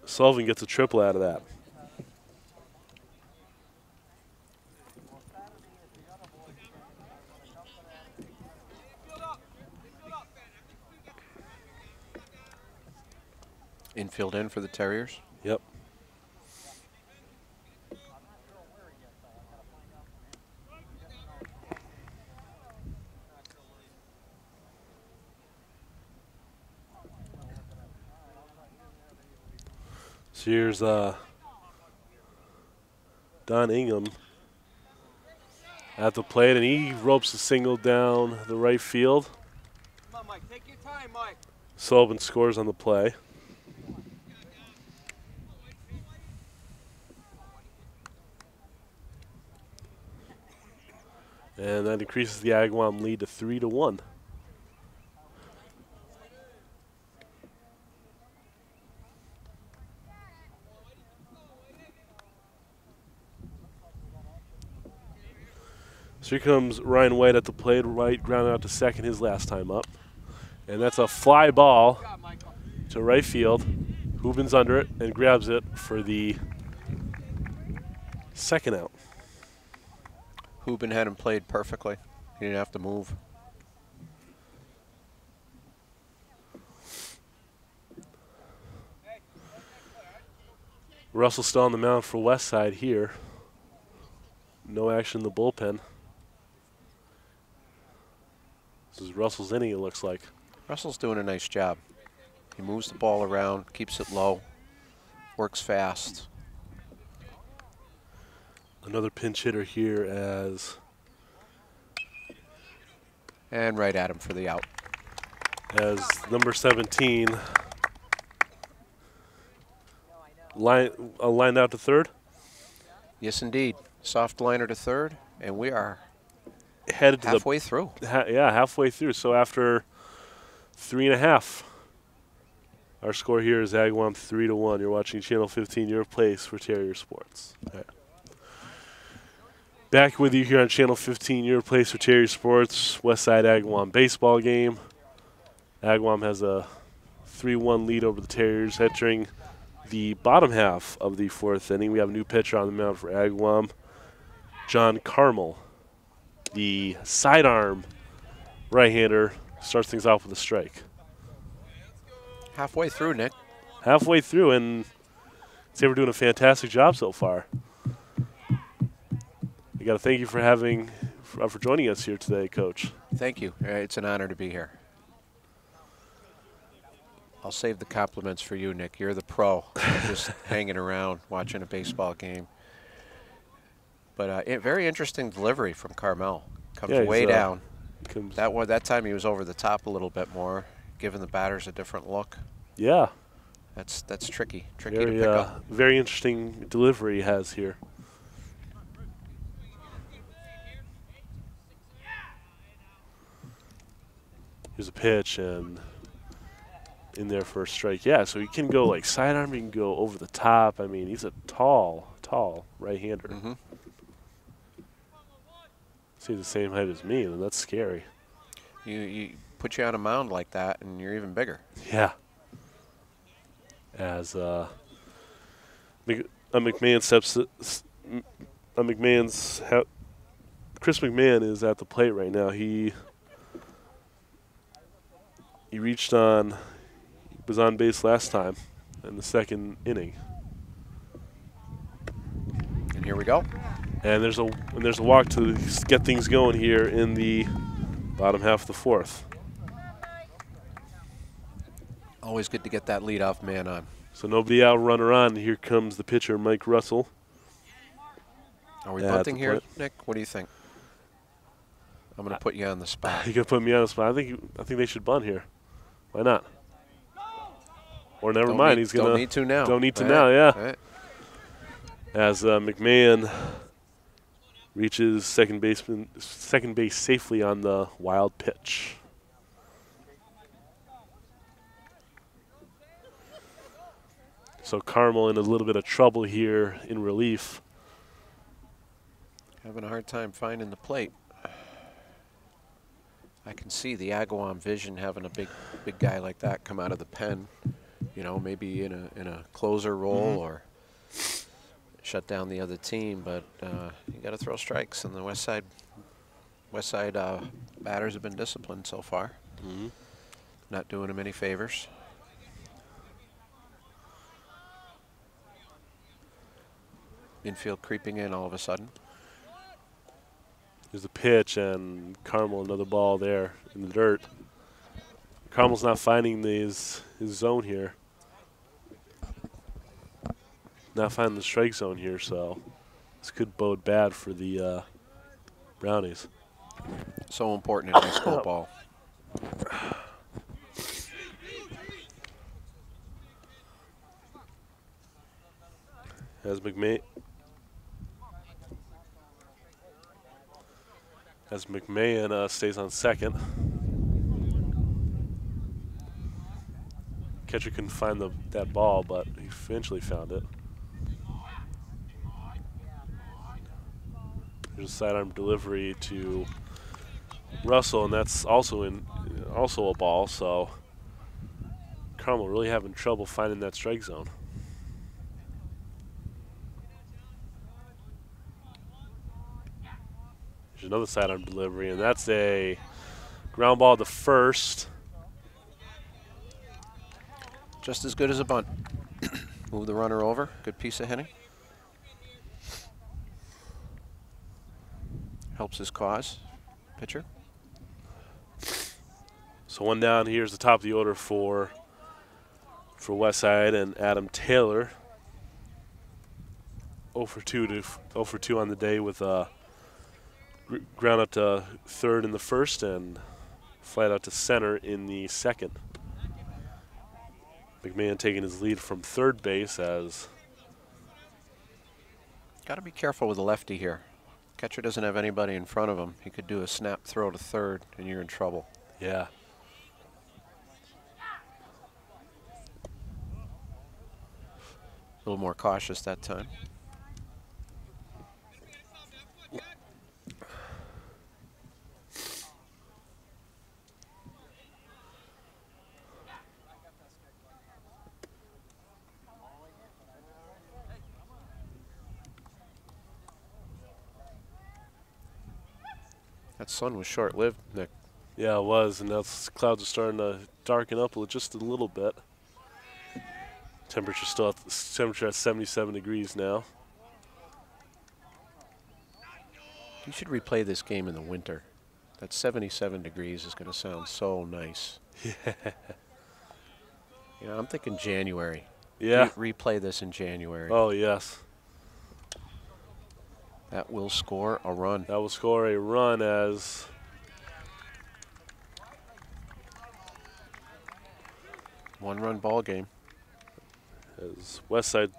Sullivan gets a triple out of that. Infield in for the Terriers. Yep. So here's Don Ingham at the plate, and he ropes a single down the right field. Come on, Mike. Take your time, Mike. Sullivan scores on the play. And that increases the Agawam lead to 3-1. So here comes Ryan White at the plate. White grounded out to second his last time up. And that's a fly ball to right field. Hubin's under it and grabs it for the second out. Hubin had him played perfectly. He didn't have to move. Russell still on the mound for West Side here. No action in the bullpen. This is Russell's inning, it looks like. Russell's doing a nice job. He moves the ball around, keeps it low, works fast. Another pinch hitter here And right at him for the out. as number 17 lined out to third. Yes, indeed. Soft liner to third, and we are Headed to halfway through. halfway through. So after 3.5, our score here is Agawam 3-1. You're watching Channel 15, your place for Terrier Sports. All right. Back with you here on Channel 15, your place for Terrier Sports. Westside Agawam baseball game. Agawam has a 3-1 lead over the Terriers entering the bottom half of the fourth inning. We have a new pitcher on the mound for Agawam, John Carmel. The sidearm right-hander starts things off with a strike. Halfway through, Nick. Halfway through, and they were doing a fantastic job so far. I got to thank you for joining us here today, Coach. Thank you. It's an honor to be here. I'll save the compliments for you, Nick. You're the pro. Just hanging around, watching a baseball game. But very interesting delivery from Carmel. Comes way down. That time he was over the top a little bit more, giving the batters a different look. Yeah. That's tricky. Tricky to pick up. Very interesting delivery he has here. Here's a pitch and in there for a strike. Yeah, so he can go like sidearm, he can go over the top. I mean, he's a tall right-hander. Mm-hmm. He's the same height as me, and that's scary. You put you on a mound like that, and you're even bigger. Yeah. As McMahon Chris McMahon is at the plate right now. He was on base last time in the second inning. And here we go. And there's a walk to get things going here in the bottom half of the fourth. Always good to get that leadoff man on. So nobody out, runner on. Here comes the pitcher, Mike Russell. Are we bunting here, Nick? What do you think? I'm going to put you on the spot. You gonna put me on the spot? I think they should bunt here. Why not? Or never mind. He's gonna. Don't need to now. Don't need to now. Yeah. Right. As McMahon reaches second base safely on the wild pitch. So Carmel in a little bit of trouble here in relief. Having a hard time finding the plate. I can see the Agawam vision having a big guy like that come out of the pen. You know, maybe in a closer role or shut down the other team. But you got to throw strikes, and the West Side batters have been disciplined so far. Not doing them any favors. Infield creeping in all of a sudden. There's a pitch, and Carmel another ball there in the dirt. Carmel's not finding his zone here. Not finding the strike zone here, so this could bode bad for the Brownies. So important in high school ball. As McMahon stays on second. Catcher couldn't find that ball, but he eventually found it. There's a sidearm delivery to Russell, and that's also a ball. So Carmel really having trouble finding that strike zone. There's another sidearm delivery, and that's a ground ball to first. Just as good as a bunt. Move the runner over. Good piece of hitting. Helps his cause. Pitcher. So one down. Here's the top of the order for Westside and Adam Taylor. 0 for 2 on the day with ground out to third in the first and flat out to center in the second. McMahon taking his lead from third base as. Got to be careful with the lefty here. Catcher doesn't have anybody in front of him. He could do a snap throw to third, and you're in trouble. Yeah. A little more cautious that time. That sun was short-lived, Nick. Yeah, it was, and now the clouds are starting to darken up just a little bit. Temperature at 77 degrees now. You should replay this game in the winter. That 77 degrees is going to sound so nice. Yeah. You know, I'm thinking January. Yeah. Replay this in January. Oh, yes. That will score a run. That will score a run as one-run ball game. As Westside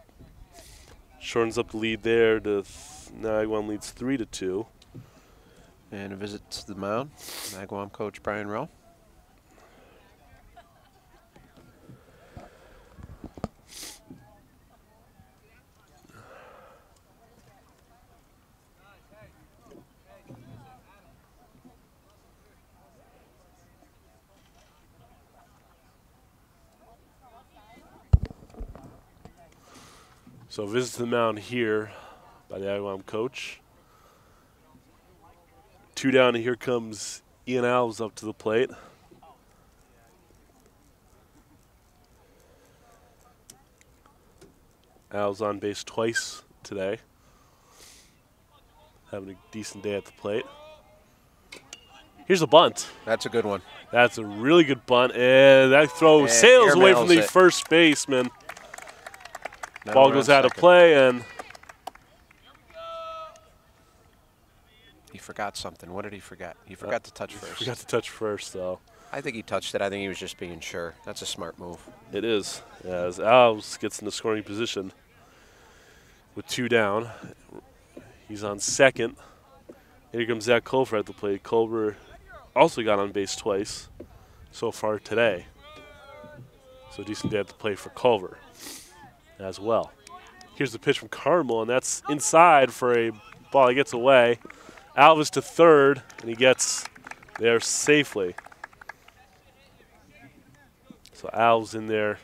shortens up the lead there to now Agawam leads 3-2. And a visit to the mound. Agawam coach Brian Rowe. So visit to the mound here by the Agawam coach. 2 down, and here comes Ian Alves up to the plate. Alves on base twice today. Having a decent day at the plate. Here's a bunt. That's a good one. That's a really good bunt, and that throw sails away from the first baseman. Ball goes out of play, and he forgot something. What did he forget? He forgot to touch first. Forgot to touch first, though. I think he touched it. I think he was just being sure. That's a smart move. It is, as Alves gets in the scoring position with 2 down. He's on second. Here comes Zach Culver at the plate. Culver also got on base twice so far today. So decent day at the plate for Culver. as well. Here's the pitch from Carmel, and that's inside for a ball that gets away. Alvis to third, and he gets there safely. So Al's in there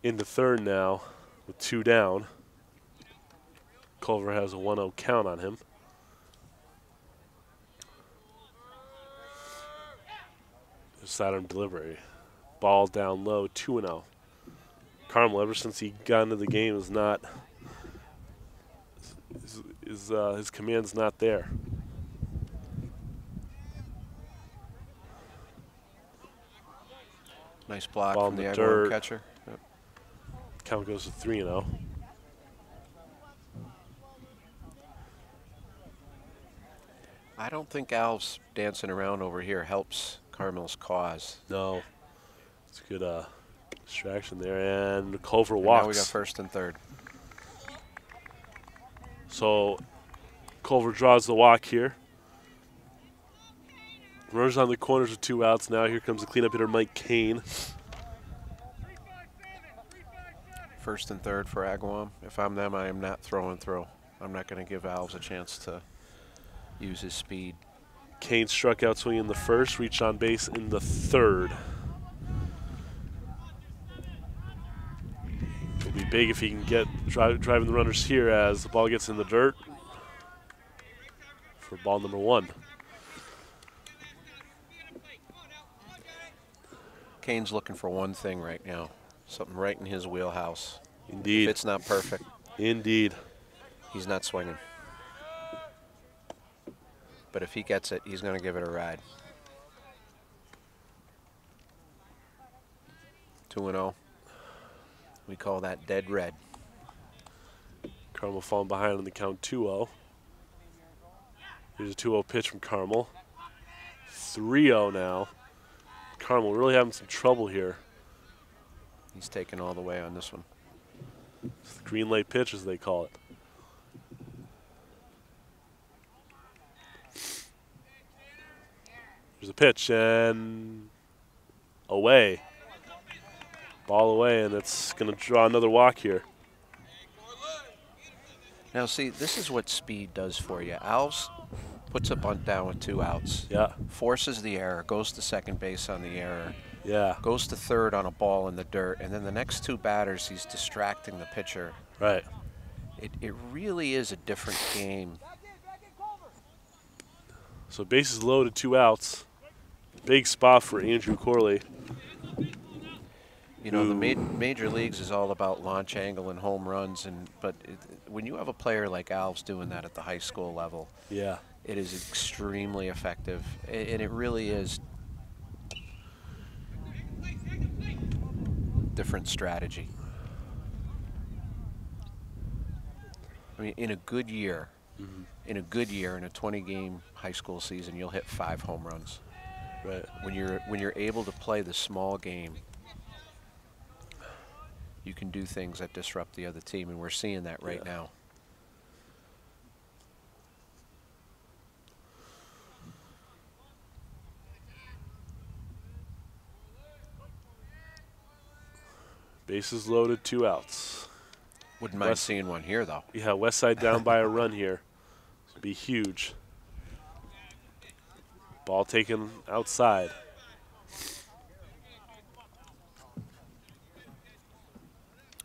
into third now with 2 down. Culver has a 1-0 count on him. Sidearm delivery. Ball down low, 2-0. Carmel, ever since he got into the game, is not his command's not there. Nice block Ball from in the the Agawam dirt. catcher. Yep. Count goes to 3-0. I don't think Al's dancing around over here helps Carmel's cause. No, it's a good distraction there, and Culver And walks. now we got first and third. So Culver draws the walk here. Runners on the corners with 2 outs. Now here comes the cleanup hitter, Mike Kane. First and third for Agawam. If I'm them, I am not throwing through. I'm not going to give Alves a chance to use his speed. Kane struck out swinging in the first, reached on base in the third. It'll be big if he can get driving the runners here as the ball gets in the dirt for ball number 1. Kane's looking for one thing right now, something right in his wheelhouse. Indeed. If it's not perfect, Indeed. he's not swinging. But if he gets it, he's going to give it a ride. 2-0. We call that dead red. Carmel falling behind on the count 2-0. Here's a 2-0 pitch from Carmel. 3-0 now. Carmel really having some trouble here. He's taken all the way on this one. It's the green light pitch, as they call it. There's a pitch, and away. Ball away, and it's going to draw another walk here. Now, see, this is what speed does for you. Alves puts a bunt down with 2 outs. Yeah. Forces the error, goes to second base on the error. Yeah. Goes to third on a ball in the dirt, and then the next 2 batters, he's distracting the pitcher. Right. It really is a different game. So bases loaded, 2 outs. Big spot for Andrew Corley. You know, the major leagues is all about launch angle and home runs, but when you have a player like Alves doing that at the high school level, Yeah. it is extremely effective, and it really is different strategy. I mean, in a good year, in a 20-game high school season, you'll hit 5 home runs. Right. When you're able to play the small game, you can do things that disrupt the other team, and we're seeing that right now. Bases loaded, 2 outs. Wouldn't mind seeing one here, though. Yeah, West Side down by a run here. This would be huge. Ball taken outside.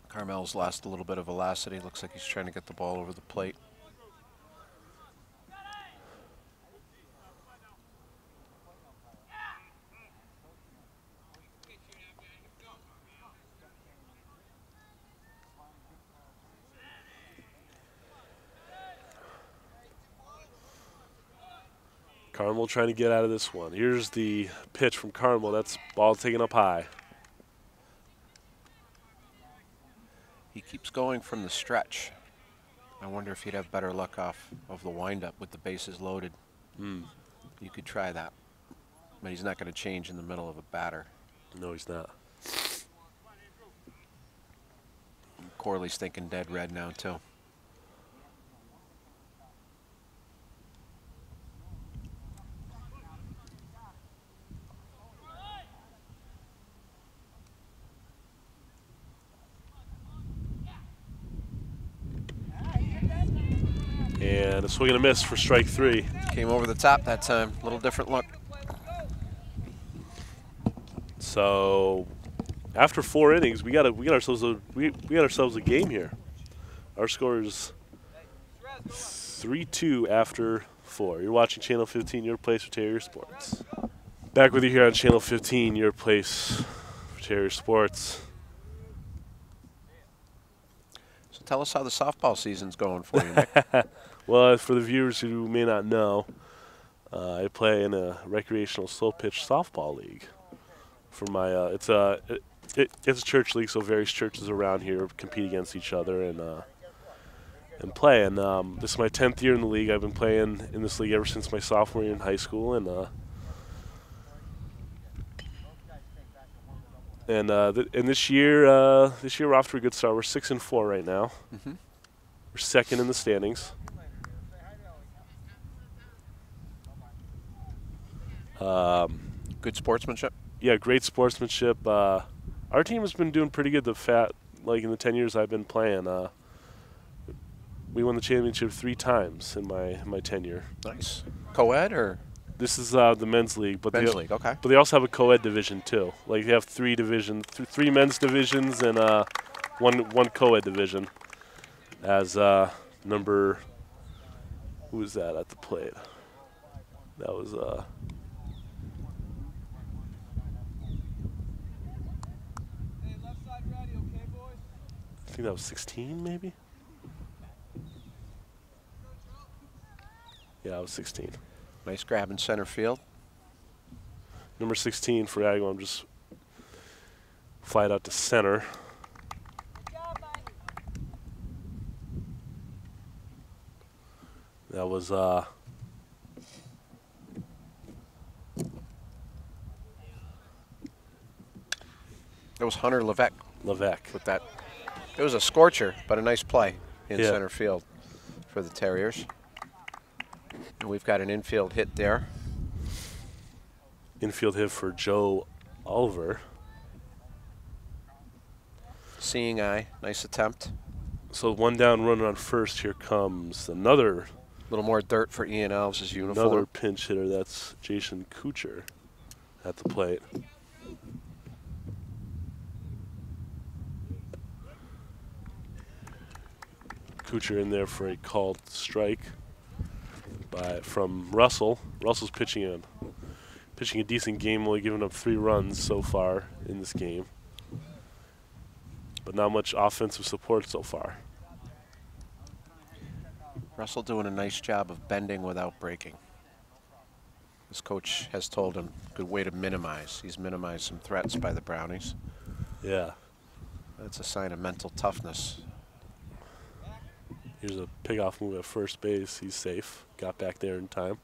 Carmel's lost a little bit of velocity. Looks like he's trying to get the ball over the plate. Carmel trying to get out of this one. Here's the pitch from Carmel. That's ball taken up high. He keeps going from the stretch. I wonder if he'd have better luck off of the windup with the bases loaded. You could try that. But he's not going to change in the middle of a batter. No, he's not. Corley's thinking dead red now, too. And a swing and a miss for strike 3. Came over the top that time. A little different look. So after 4 innings, we got ourselves a game here. Our score is 3-2 after 4. You're watching Channel 15, your place for Terrier Sports. Back with you here on Channel 15, your place for Terrier Sports. So tell us how the softball season's going for you, Nick. Well, for the viewers who may not know, I play in a recreational slow pitch softball league. For my, it's a church league, so various churches around here compete against each other and play. And this is my 10th year in the league. I've been playing in this league ever since my sophomore year in high school, and this year we're off to a good start. We're 6-4 right now. Mm-hmm. We're second in the standings. Good sportsmanship. Yeah, great sportsmanship. Our team has been doing pretty good. In the 10 years I've been playing, we won the championship 3 times in my tenure. Nice. Co-ed or? This is the men's league, but men's league. Okay. But they also have a co-ed division too. Like they have 3 divisions, 3 men's divisions and one co-ed division. As number, who was that at the plate? That was I think that was 16, maybe? Yeah, I was 16. Nice grab in center field. Number 16 for Agawam just fly it out to center. That was That was Hunter Levesque with that. It was a scorcher, but a nice play in center field for the Terriers. And we've got an infield hit there. Infield hit for Joe Oliver. Seeing eye, nice attempt. So 1 down, runner on first. Here comes another. A little more dirt for Ian Alves' uniform. Another pinch hitter. That's Jason Kuchar at the plate. Kuchar in there for a called strike from Russell. Russell's pitching a decent game, only giving up 3 runs so far in this game, but not much offensive support so far. Russell doing a nice job of bending without breaking. His coach has told him good way to minimize. He's minimized some threats by the Brownies. Yeah. That's a sign of mental toughness. Here's a pick-off move at first base. He's safe. Got back there in time.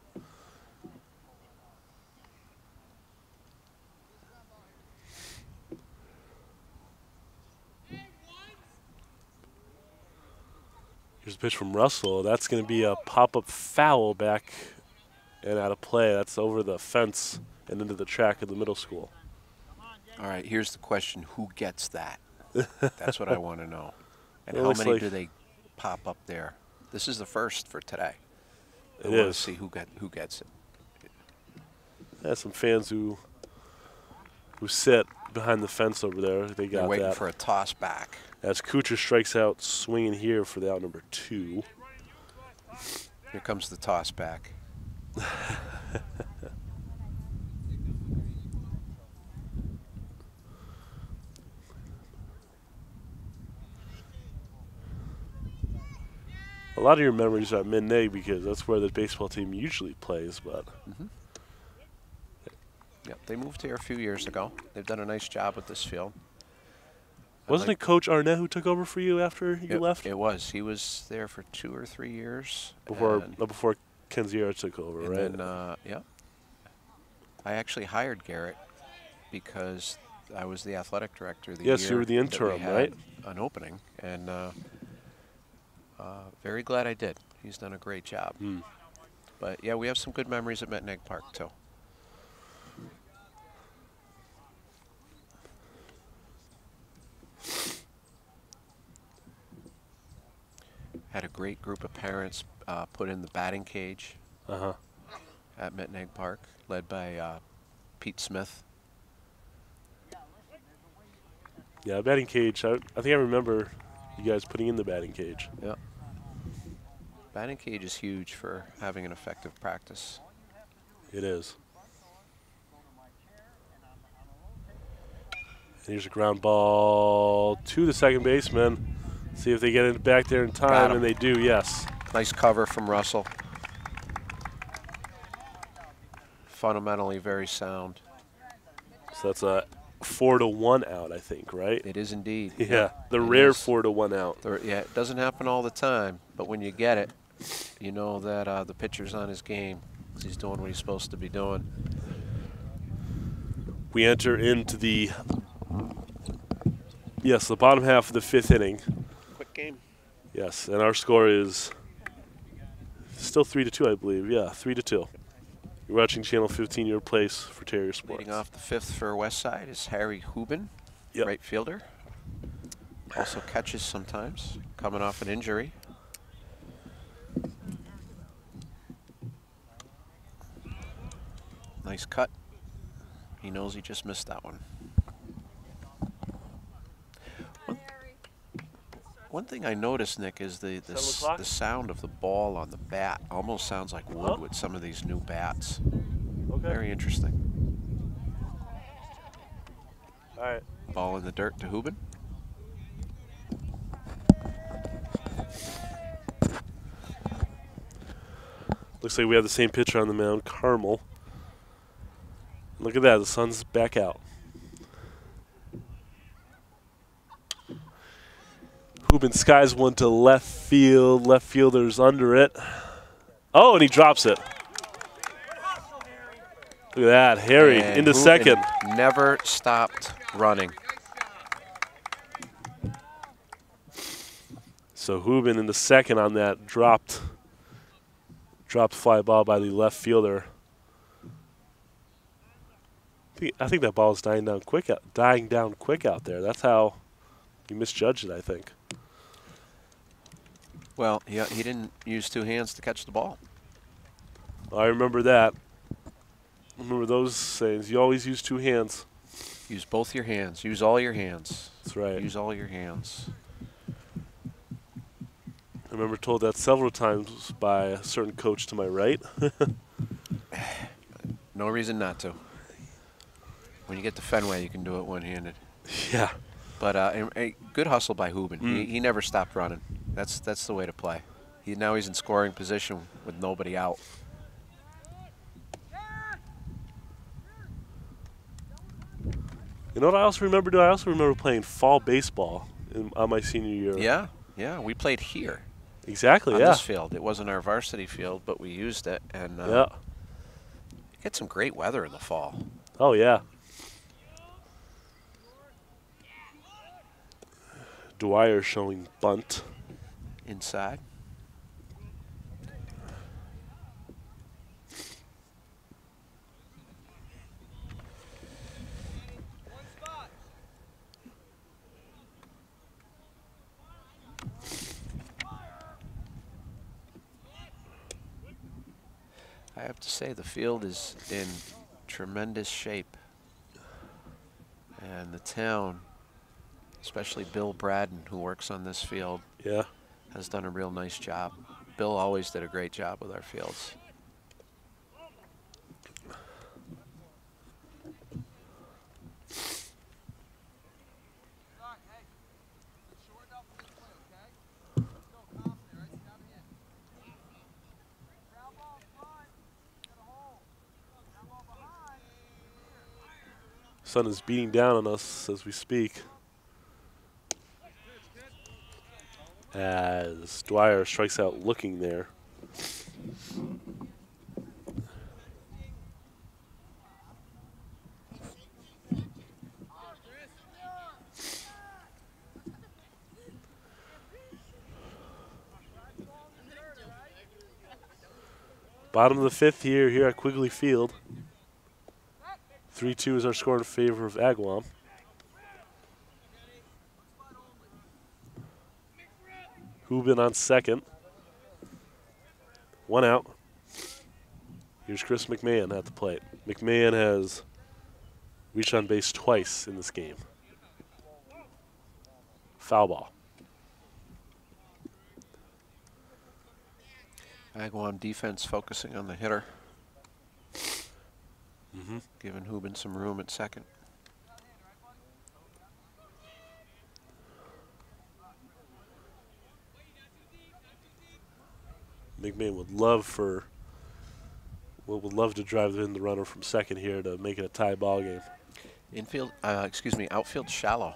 Here's a pitch from Russell. That's going to be a pop-up foul back and out of play. That's over the fence and into the track of the middle school. All right, here's the question. Who gets that? That's what I want to know. And It how looks many like do they pop up there? This is the first for today. I It want to is. see who gets it. There's some fans who sit behind the fence over there. They They're got waiting that. for a toss back. As Kuchar strikes out, swinging here for the out number 2. Here comes the toss back. A lot of your memories are at Mid-Neg because that's where the baseball team usually plays, but Yep, they moved here a few years ago. They've done a nice job with this field. wasn't it Coach Arnett who took over for you after you left? It was. He was there for 2 or 3 years. Before Ken Ziera took over, and right? then, yeah. I actually hired Garrett because I was the athletic director the year. Yes, you were the interim, that we had right? An opening, and very glad I did. He's done a great job. But yeah, we have some good memories at Met-Neg Park too. Had a great group of parents put in the batting cage at Mitten Egg Park, led by Pete Smith. Yeah, batting cage. I think I remember you guys putting in the batting cage. Yeah. Batting cage is huge for having an effective practice. It is. And here's a ground ball to the second baseman. See if they get it back there in time, and they do, yes. Nice cover from Russell. Fundamentally very sound. So that's a 4-1 out, I think, right? It is indeed. Yeah, the rare 4-1 out. Yeah, it doesn't happen all the time, but when you get it, you know that the pitcher's on his game. He's doing what he's supposed to be doing. We enter into the bottom half of the 5th inning. Quick game. Yes, and our score is still 3-2, I believe. Yeah, 3-2. You're watching Channel 15, your place for Terrier Sports. Leading off the 5th for West Side is Harry Hubin, right fielder. Also catches sometimes, coming off an injury. Nice cut. He knows he just missed that one. One thing I noticed, Nick, is the sound of the ball on the bat almost sounds like wood with some of these new bats. Okay. Very interesting. All right. Ball in the dirt to Hubin. Looks like we have the same pitcher on the mound, Carmel. Look at that, the sun's back out. Hubin skies one to left field. Left fielder's under it. Oh, and he drops it. Look at that, Harry into Hubin second. Never stopped running. So Hubin in the second on that dropped fly ball by the left fielder. I think that ball is dying down quick out there. That's how he misjudged it, I think. Well, he didn't use two hands to catch the ball. I remember that. I remember those sayings. You always use two hands. Use both your hands. Use all your hands. That's right. Use all your hands. I remember told that several times by a certain coach to my right. No reason not to. When you get to Fenway, you can do it one-handed. Yeah. But a good hustle by Hubin. He never stopped running. That's the way to play. Now he's in scoring position with nobody out. You know what I also remember doing? I also remember playing fall baseball on my senior year. Yeah. We played here. Exactly, on this field. It wasn't our varsity field, but we used it. And you get some great weather in the fall. Oh, yeah. Dwyer showing bunt. Inside. I have to say the field is in tremendous shape. And the town, especially Bill Braden, who works on this field, has done a real nice job. Bill always did a great job with our fields. Sun is beating down on us as we speak. As Dwyer strikes out looking there. Bottom of the fifth here at Quigley Field. 3-2 is our score in favor of Agawam. Hubin on second. 1 out. Here's Chris McMahon at the plate. McMahon has reached on base twice in this game. Foul ball. Agawam defense focusing on the hitter. Mm-hmm. Giving Hubin some room at second. McMahon would love to drive in the runner from second here to make it a tie ball game. Outfield shallow.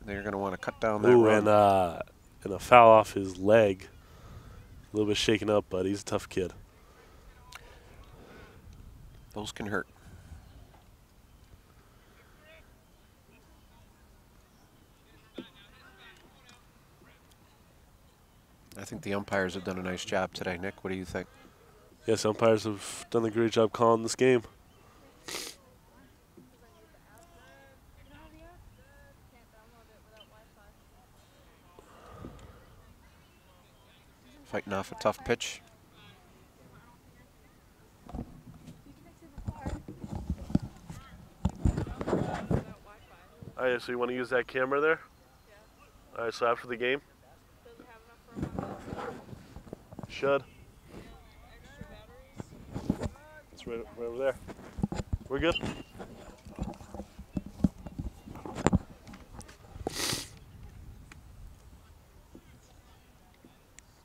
They're going to want to cut down that Ooh, run. and a foul off his leg. A little bit shaken up, but he's a tough kid. Those can hurt. I think the umpires have done a nice job today. Nick, what do you think? Yes, umpires have done a great job calling this game. Fighting off a tough pitch. All right, so you want to use that camera there? All right, so after the game? Should. It's right over there. We're good.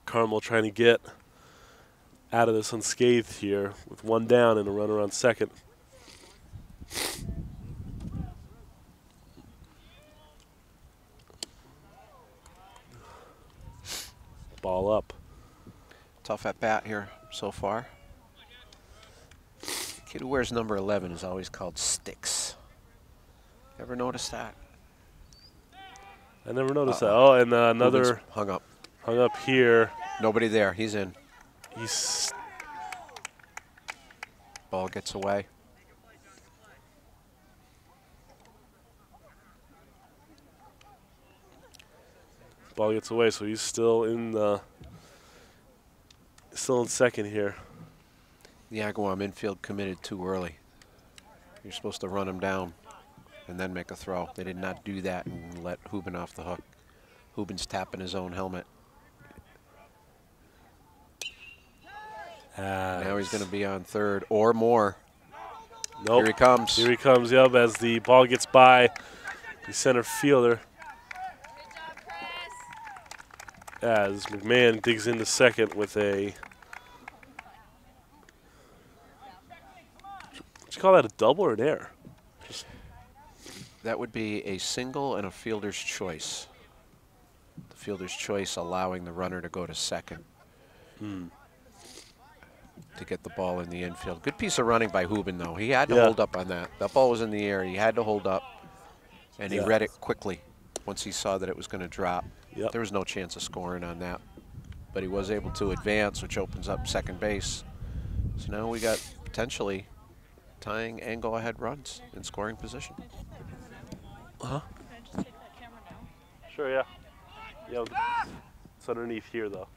Carmel trying to get out of this unscathed here with 1 down and a runner on second. Ball up. Tough at bat here so far. The kid who wears number 11 is always called Sticks. Ever notice that? I never noticed that. Oh, and another Hubin's hung up here. Nobody there. He's in. He's Ball gets away. ball gets away, so he's still in second here. The Agawam infield committed too early. You're supposed to run him down and then make a throw. They did not do that and let Hubin off the hook. Hubin's tapping his own helmet. Now he's going to be on third or more. Nope. Here he comes. Here he comes, yep, as the ball gets by the center fielder. As McMahon digs into second with a, would you call that a double or an error? That would be a single and a fielder's choice. The fielder's choice allowing the runner to go to second to get the ball in the infield. Good piece of running by Hubin, though. He had to hold up on that. That ball was in the air. He had to hold up, and he read it quickly once he saw that it was going to drop. Yep. There was no chance of scoring on that, but he was able to advance, which opens up second base. So now we got potentially tying and go-ahead runs in scoring position. Uh-huh. Can I just take that camera now? Sure, yeah. Yeah, it's underneath here, though.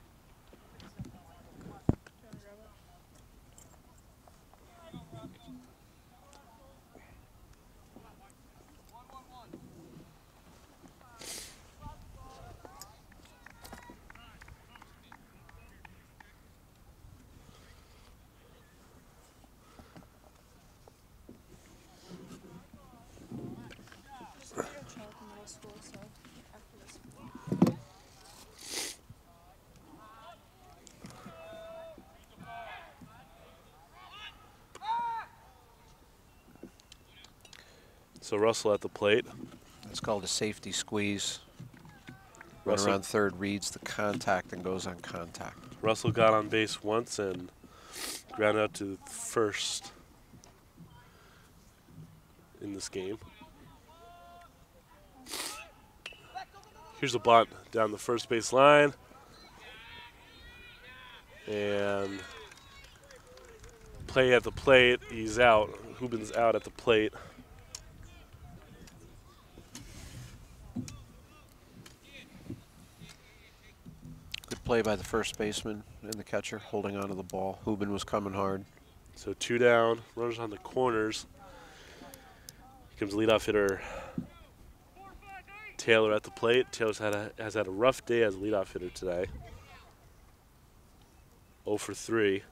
So Russell at the plate. It's called a safety squeeze. Russell- Runner on third reads the contact and goes on contact. Russell got on base once and grounded out to first in this game. Here's a bunt down the first base line. And play at the plate. He's out. Hubin's out at the plate. play by the first baseman and the catcher, holding onto the ball. Hubin was coming hard. So 2 down, runners on the corners. Here comes leadoff hitter Taylor at the plate. Taylor's has had a rough day as a leadoff hitter today. 0 for 3.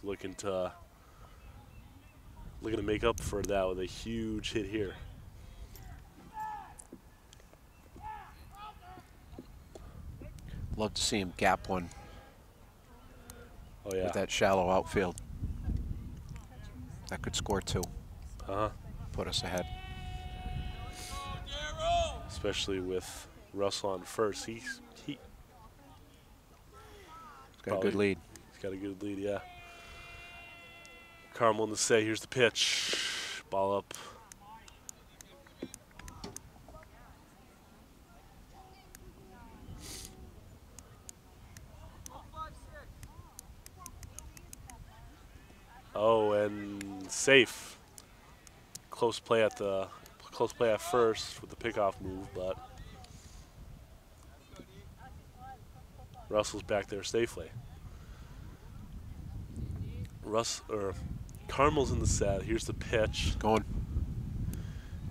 Looking to make up for that with a huge hit here. Love to see him gap one Oh yeah. with that shallow outfield. That could score 2. Put us ahead. Especially with Russell on first. He's Got a good lead. He's got a good lead, yeah. Carmel in the say, here's the pitch. Ball up. Oh, and safe. Close play at first with the pickoff move, but Russell's back there safely. Carmel's in the set. Here's the pitch. Going.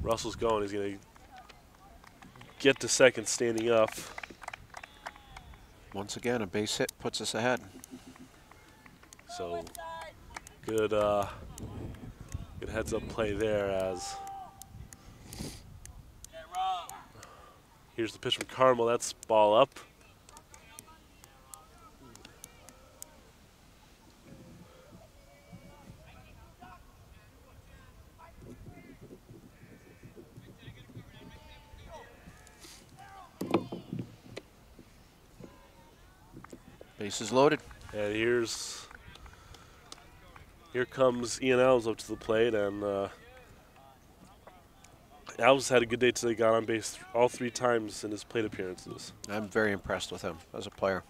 Russell's going. He's going to get to second standing up. Once again, a base hit puts us ahead. So good heads-up play there as here's the pitch from Carmel. That's ball up. Bases loaded. And here comes Ian Alves up to the plate, and Alves had a good day today. Got on base all 3 times in his plate appearances. I'm very impressed with him as a player.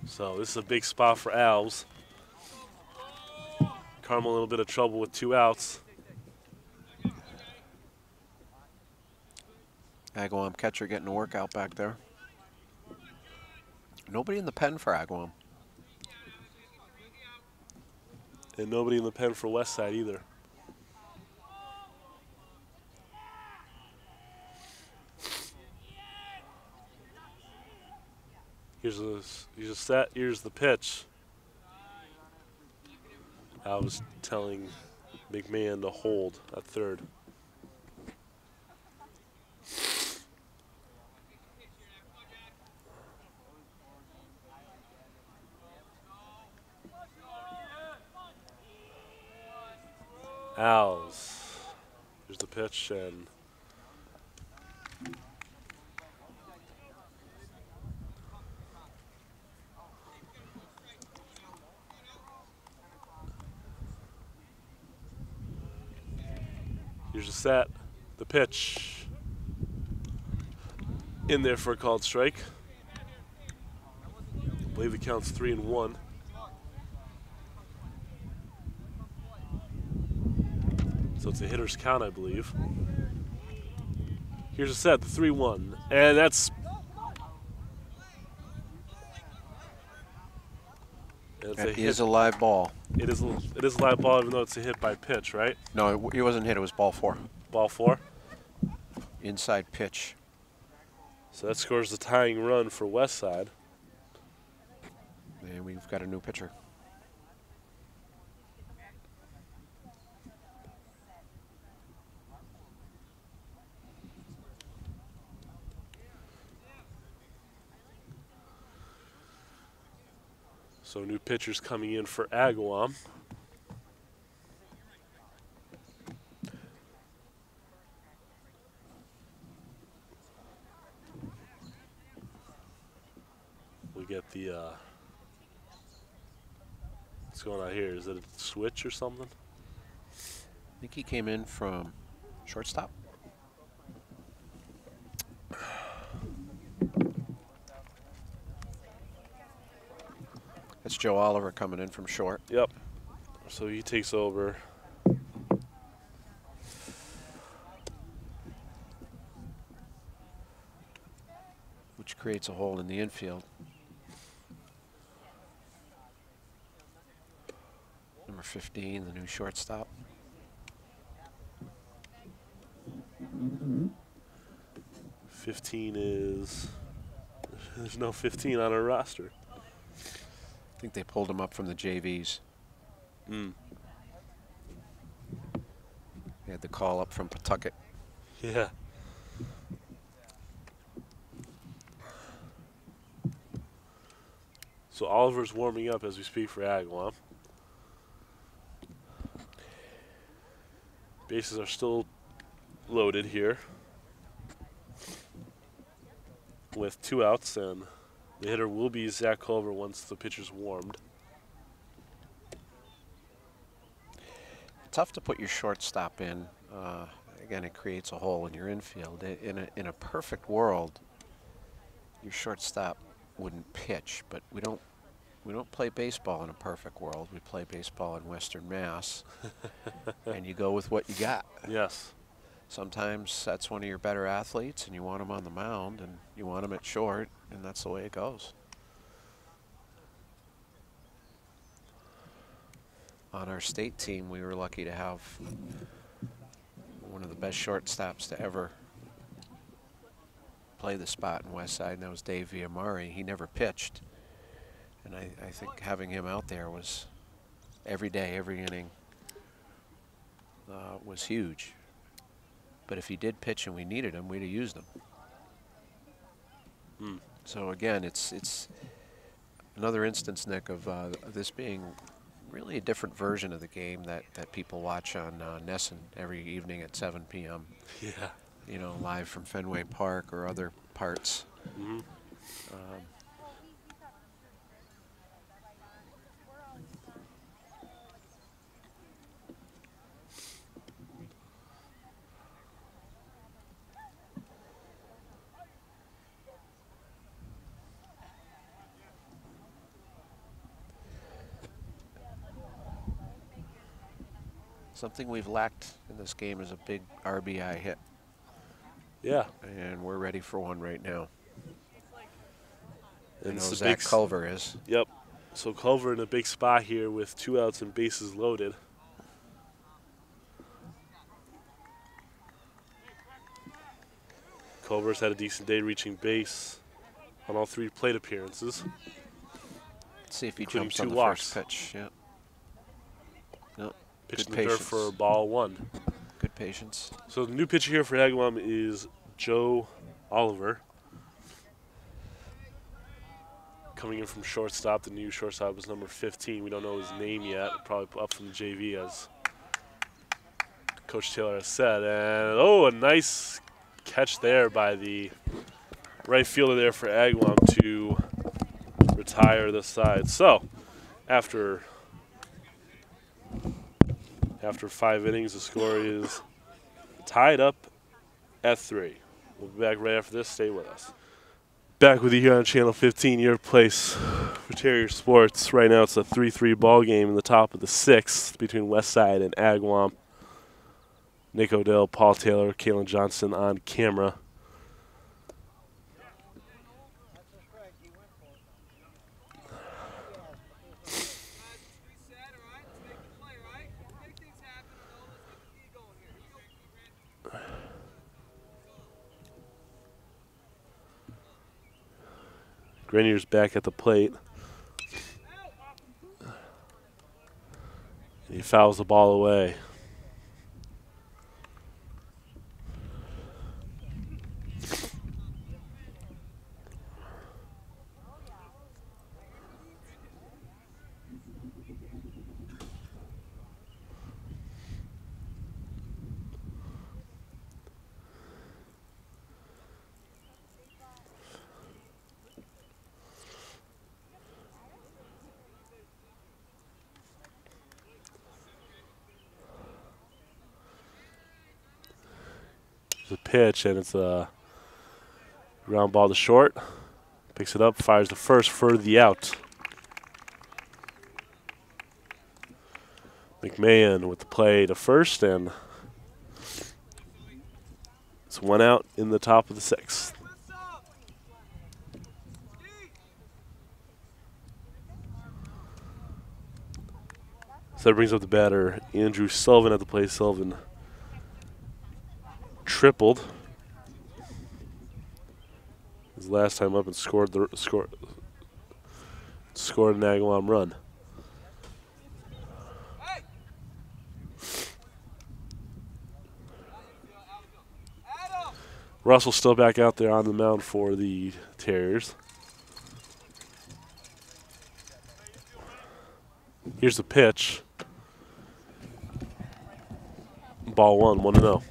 So this is a big spot for Alves. Carmel a little bit of trouble with 2 outs. Agawam catcher getting a workout back there. Nobody in the pen for Agawam. And nobody in the pen for Westside either. Here's a set. Here's the pitch. I was telling McMahon to hold at third. Alves. Here's the pitch, and here's the set. The pitch. In there for a called strike. I believe the count's 3-1. So it's a hitter's count, I believe. Here's a set, the 3-1. And that's... It is a live ball. It is a live ball, even though it's a hit by pitch, right? No, it wasn't hit. It was ball 4. Ball 4. Inside pitch. So that scores the tying run for Westside. And we've got a new pitcher. So new pitchers coming in for Agawam. We get the, what's going on here? Is it a switch or something? I think he came in from shortstop. That's Joe Oliver coming in from short. Yep. So he takes over. which creates a hole in the infield. Number 15, the new shortstop. Mm-hmm. 15 is, there's no 15 on our roster. I think they pulled him up from the JVs. Mm. They had the call up from Pawtucket. Yeah. So Oliver's warming up as we speak for Agawam. Bases are still loaded here with 2 outs, and the hitter will be Zach Culver once the pitcher's warmed. Tough to put your shortstop in. Again, it creates a hole in your infield. In a perfect world, your shortstop wouldn't pitch, but we don't play baseball in a perfect world. We play baseball in Western Mass, and you go with what you got. Yes. Sometimes that's one of your better athletes, and you want him on the mound, and you want him at short, and that's the way it goes. On our state team, we were lucky to have one of the best shortstops to ever play the spot in Westside, and that was Dave Villamari. He never pitched, and I think having him out there was every day, every inning was huge. But if he did pitch and we needed him, we'd have used him. Mm. So again, it's another instance, Nick, of this being really a different version of the game that people watch on Nesson every evening at 7 p.m. Yeah. You know, live from Fenway Park or other parts. Mm-hmm. Something we've lacked in this game is a big RBI hit. Yeah. And we're ready for one right now. And I know it's Zach Culver is. Yep. So Culver in a big spot here with 2 outs and bases loaded. Culver's had a decent day reaching base on all 3 plate appearances. Let's see if he including jumps on 2 the walks. first pitch. Yeah. No. Pitched in Good the dirt patience. for ball 1. Good patience. So the new pitcher here for Agawam is Joe Oliver. Coming in from shortstop. The new shortstop is number 15. We don't know his name yet. Probably up from the JV, as Coach Taylor has said. And, oh, a nice catch there by the right fielder there for Agawam to retire the side. So, after 5 innings, the score is tied up at 3. We'll be back right after this. Stay with us. Back with you here on Channel 15, your place for Terrier Sports. Right now it's a 3-3 ball game in the top of the 6th between Westside and Agawam. Nick Odell, Paul Taylor, Kalen Johnson on camera. Grenier's back at the plate. And he fouls the ball away. The pitch, and it's a ground ball to short. Picks it up, fires the first for the out. McMahon with the play to first, and it's 1 out in the top of the 6th. So that brings up the batter, Andrew Sullivan at the plate. Sullivan tripled his last time up and scored an Agawam run. Russell still back out there on the mound for the Terriers. Here's the pitch. Ball 1-0.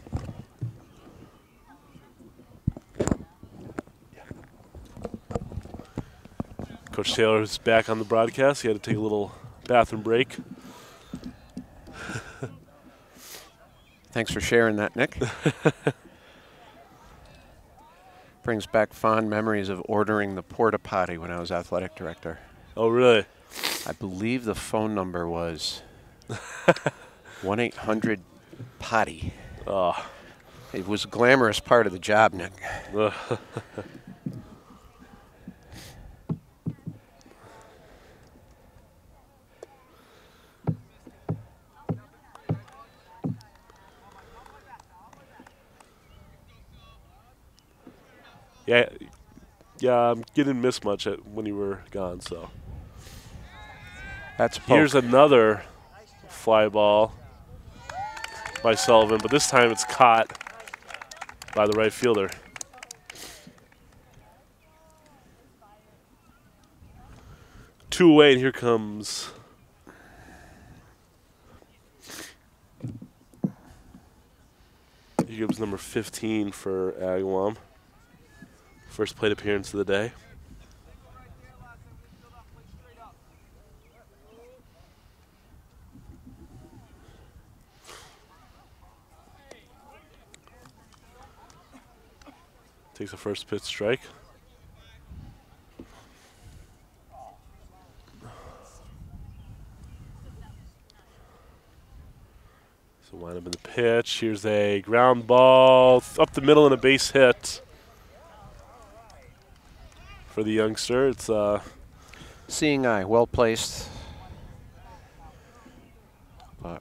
Coach Taylor is back on the broadcast. He had to take a little bathroom break. Thanks for sharing that, Nick. Brings back fond memories of ordering the porta potty when I was athletic director. Oh, really? I believe the phone number was 1-800-POTTY. Oh. It was a glamorous part of the job, Nick. Yeah, didn't miss much when you were gone, so. That's poke. Here's another fly ball by Sullivan, but this time it's caught by the right fielder. Two away, and here comes number 15 for Agawam. First plate appearance of the day. Takes the first pitch strike. So wind up in the pitch. Here's a ground ball up the middle and a base hit for the youngster. It's seeing eye, well placed.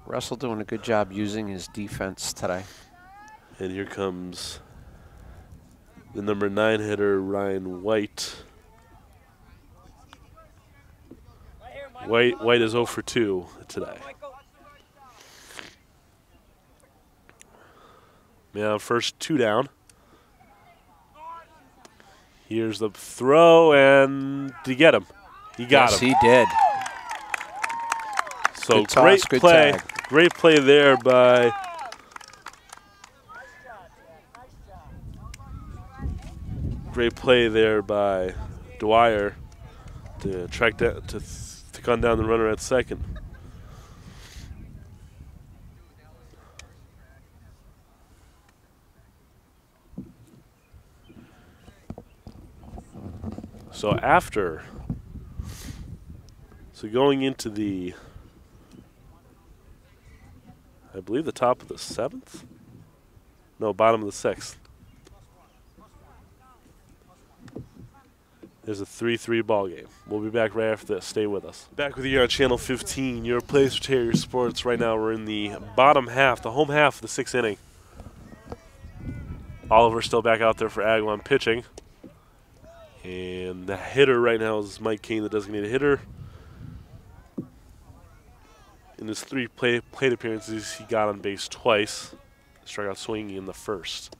Russell doing a good job using his defense today. And here comes the number 9 hitter, Ryan White. White is 0 for 2 today. Yeah, first 2 down. Here's the throw, and did he get him? He got him. Yes, he did. So good toss, great good play. tag. Great play there by Dwyer to track that to gun down the runner at second. So going into the, I believe the top of the 7th? No, bottom of the 6th. There's a 3-3 ball game. We'll be back right after this. Stay with us. Back with you here on Channel 15, your place for Terrier Sports. Right now we're in the bottom half, the home half of the 6th inning. Oliver's still back out there for Agawam pitching. And the hitter right now is Mike Kane, the designated hitter. In his 3 plate appearances, he got on base twice. Struck out swinging in the first.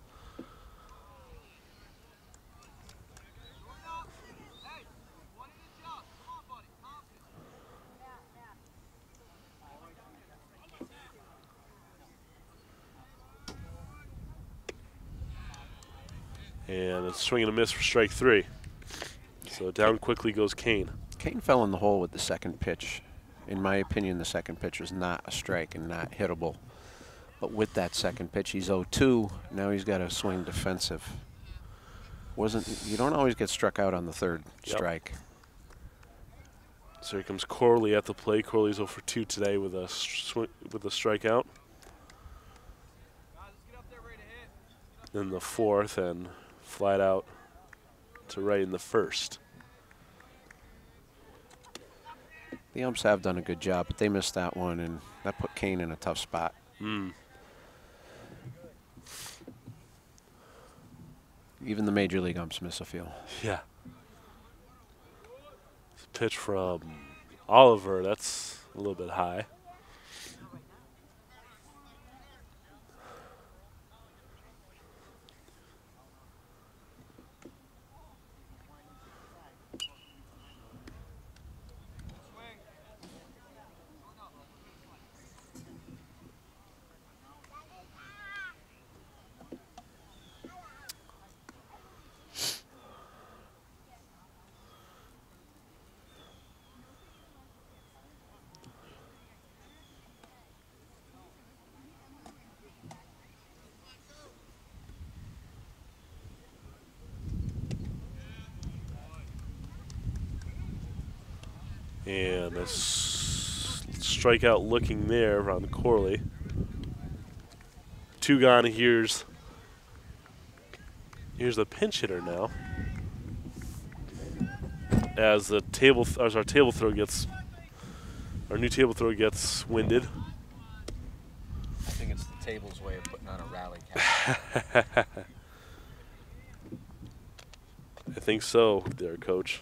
And a swing and a miss for strike 3. So down quickly goes Kane. Kane fell in the hole with the second pitch. In my opinion, the second pitch was not a strike and not hittable. But with that second pitch, he's 0-2. Now he's got to swing defensive. You don't always get struck out on the third strike. So here comes Corley at the plate. Corley's 0 for 2 today with a strikeout. In the 4th and flat out to right in the 1st. The umps have done a good job, but they missed that one, and that put Kane in a tough spot. Even the major league umps miss a few. Yeah. It's a pitch from Oliver. That's a little bit high. And a strikeout looking there on Corley. 2 gone. Here's the pinch hitter now. As the our table throw gets, our new table throw gets winded. I think it's the table's way of putting on a rally cap. I think so, there, Coach.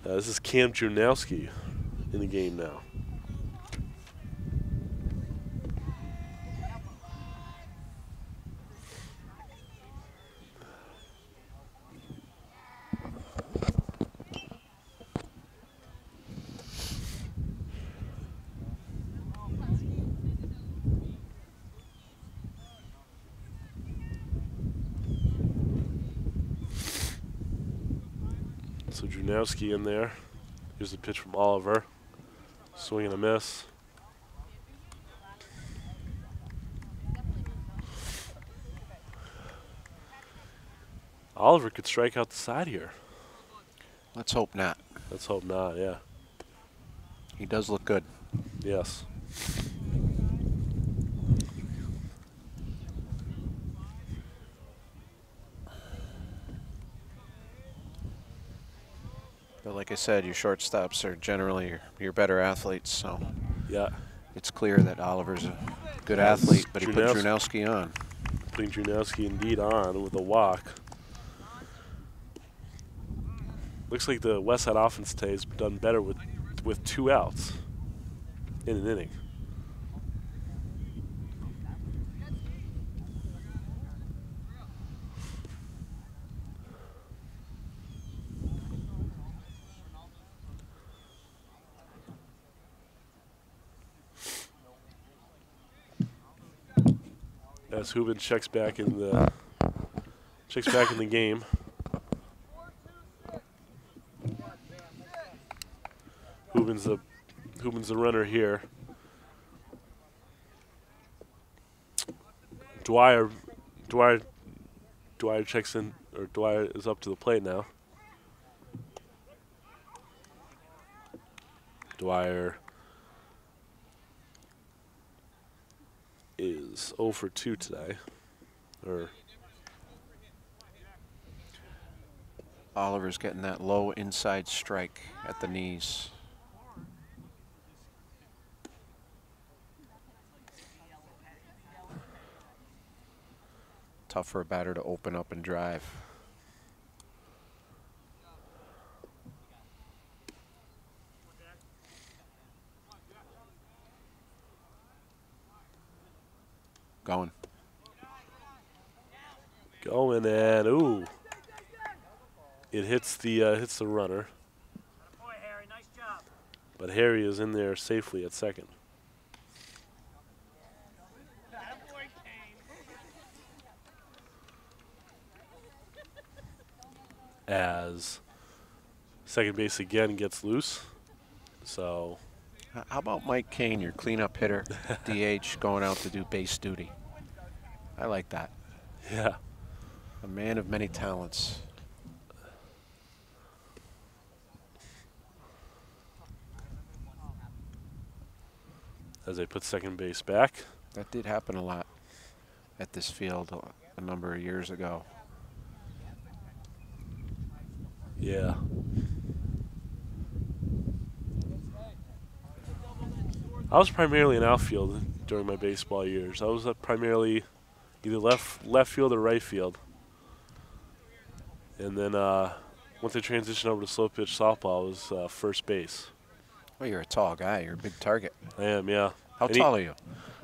This is Cam Junowski in the game now. So Junowski in there. Here's the pitch from Oliver. Swing and a miss. Oliver could strike out the side here. Let's hope not. Let's hope not, yeah. He does look good. Yes. But like I said, your shortstops are generally your better athletes, so Yeah. it's clear that Oliver's a good athlete, but he put Junowski on. Putting Junowski indeed on with a walk. Looks like the Westside offense today has done better with 2 outs in an inning. As Hubin checks back in the game. Hubin's the runner here. Dwyer checks in, or Dwyer is up to the plate now. Dwyer is 0 for 2 today. Oliver's getting that low inside strike at the knees. Tough for a batter to open up and drive. Going. Going, and ooh. It hits the runner. Boy, Harry, nice job. But Harry is in there safely at second. As second base again gets loose. So How about Mike Kane, your cleanup hitter, DH, going out to do base duty? I like that. yeah. A man of many talents. As they put second base back. That did happen a lot at this field a number of years ago. Yeah. I was primarily an outfield during my baseball years. I was primarily either left field or right field. And then once I transitioned over to slow pitch softball, I was first base. Well, you're a tall guy. You're a big target. I am, yeah. How tall are you?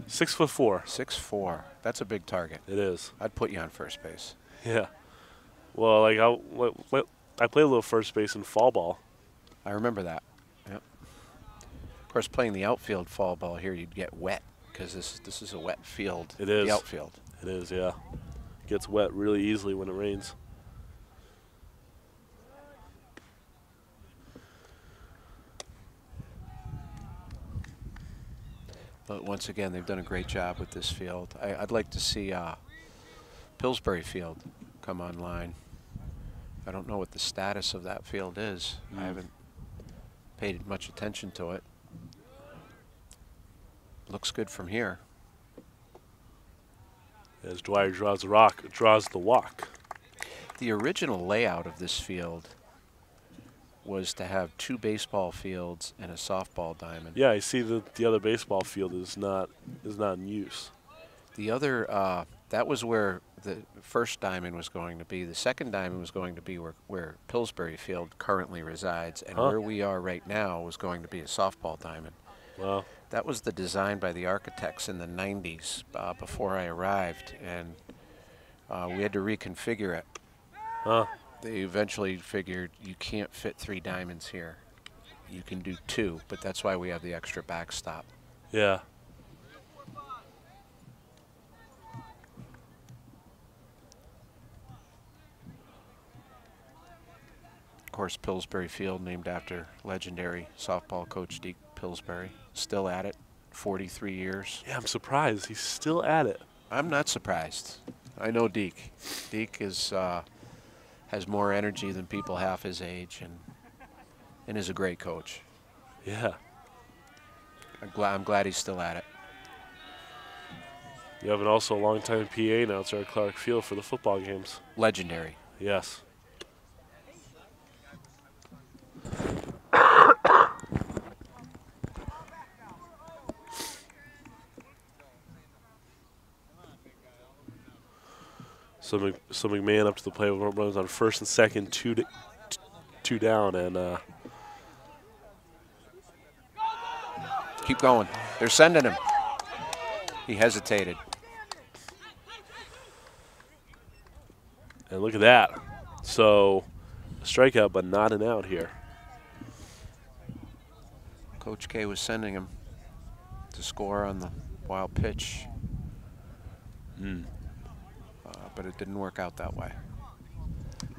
6'4". 6'4". That's a big target. It is. I'd put you on first base. Yeah. Well, like I played a little first base in fall ball. I remember that. Yep. Of course, playing the outfield fall ball here, you'd get wet because this is a wet field. It is. The outfield. It is, yeah. Gets wet really easily when it rains. But once again, they've done a great job with this field. I'd like to see Pillsbury Field come online. I don't know what the status of that field is. I haven't paid much attention to it. Looks good from here. As Dwyer draws the walk. The original layout of this field was to have 2 baseball fields and a softball diamond. Yeah, I see that the other baseball field is not in use. The other, that was where the first diamond was going to be. The second diamond was going to be where Pillsbury Field currently resides, and where we are right now was going to be a softball diamond. Wow. That was the design by the architects in the 90s before I arrived, and we had to reconfigure it. Huh. They eventually figured you can't fit 3 diamonds here. You can do 2, but that's why we have the extra backstop. Yeah. Of course, Pillsbury Field, named after legendary softball coach Deke Pillsbury. Still at it, 43 years. Yeah, I'm surprised he's still at it. I'm not surprised. I know Deke. Deke is has more energy than people half his age, and is a great coach. Yeah. I'm glad he's still at it. You have also a longtime PA announcer at Clark Field for the football games. Legendary. Yes. So McMahon up to the plate, runs on first and second, two down, and keep going. They're sending him. He hesitated. And look at that. So a strikeout, but not an out here. Coach K was sending him to score on the wild pitch. But it didn't work out that way.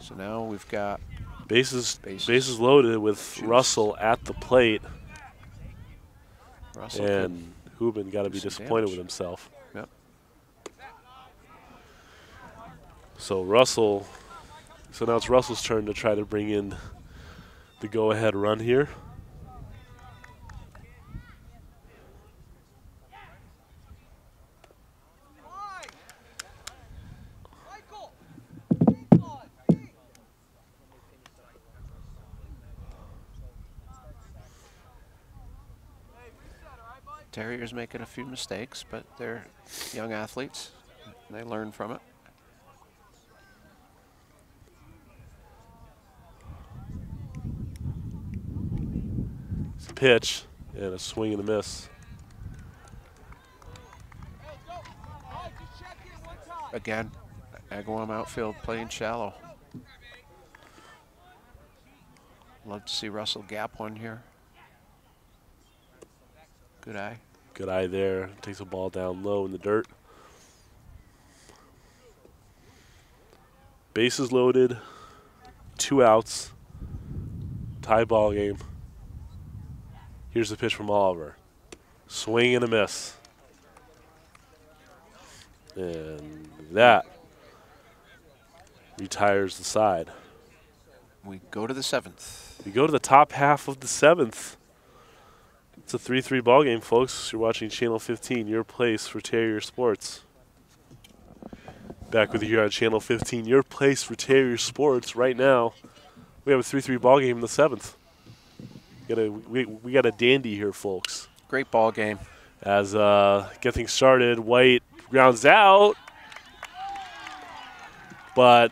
So now we've got bases loaded with Russell at the plate. Russell and Hubin got to be disappointed with himself. Yep. So now it's Russell's turn to try to bring in the go-ahead run here. Terriers making a few mistakes, but they're young athletes. And they learn from it. It's a pitch and a swing and a miss. Again, Agawam outfield playing shallow. Love to see Russell gap one here. Good eye. Good eye there. Takes a ball down low in the dirt. Bases loaded. 2 outs. Tie ball game. Here's the pitch from Oliver. Swing and a miss. And that retires the side. We go to the 7th. We go to the top half of the 7th. It's a 3-3 ball game, folks. You're watching Channel 15, your place for Terrier Sports. Back with you here on Channel 15, your place for Terrier Sports. Right now, We have a 3-3 ball game in the 7th. We got a dandy here, folks. Great ball game. As get things started, White grounds out, but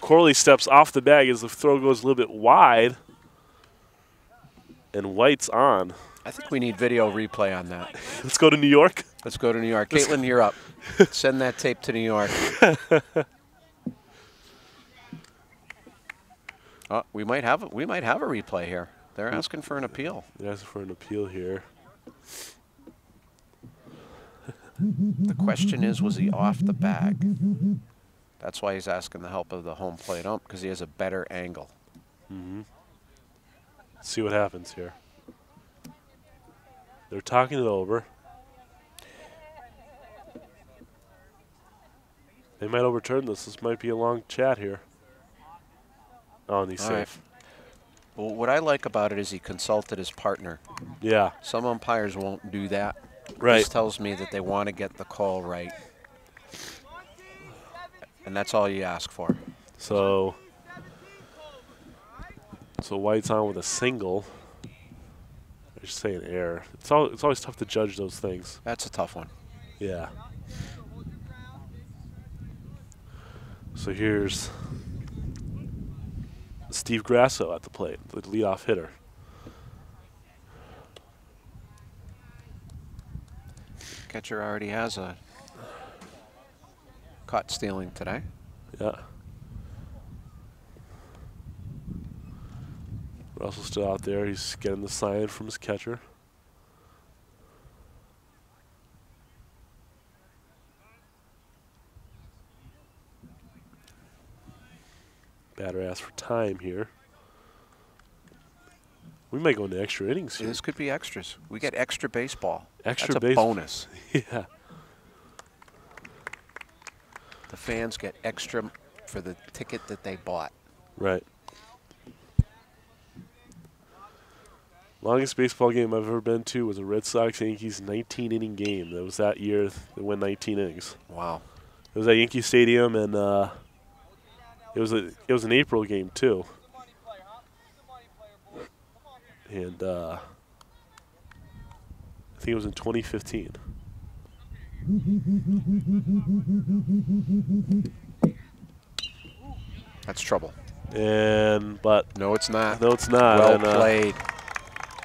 Corley steps off the bag as the throw goes a little bit wide, and White's on. I think we need video replay on that. Let's go to New York. Let's go to New York. Caitlin, you're up. Send that tape to New York. We might have a replay here. They're asking for an appeal. They're asking for an appeal here. The question is, was he off the bag? That's why he's asking the help of the home plate ump, because he has a better angle. Let's see what happens here. They're talking it over. They might overturn this. This might be a long chat here. Oh, and he's safe. Right. Well, what I like about it is he consulted his partner. Yeah. Some umpires won't do that. Right. This tells me that they want to get the call right. And that's all you ask for. So White's on with a single. I should say an error. It's always tough to judge those things. That's a tough one. Yeah. So here's Steve Grasso at the plate, the leadoff hitter. Catcher already has a caught stealing today. Yeah. Russell's still out there. He's getting the sign from his catcher. Batter asks for time here. We might go into extra innings here. This could be extras. We get extra baseball. Extra That's a bonus. Yeah. The fans get extra for the ticket that they bought. Right. Longest baseball game I've ever been to was a Red Sox-Yankees 19-inning game. That was that year they went 19 innings. Wow. It was at Yankee Stadium, and it was an April game too. And I think it was in 2015. That's trouble. But no, it's not. No, it's not. Well and, played.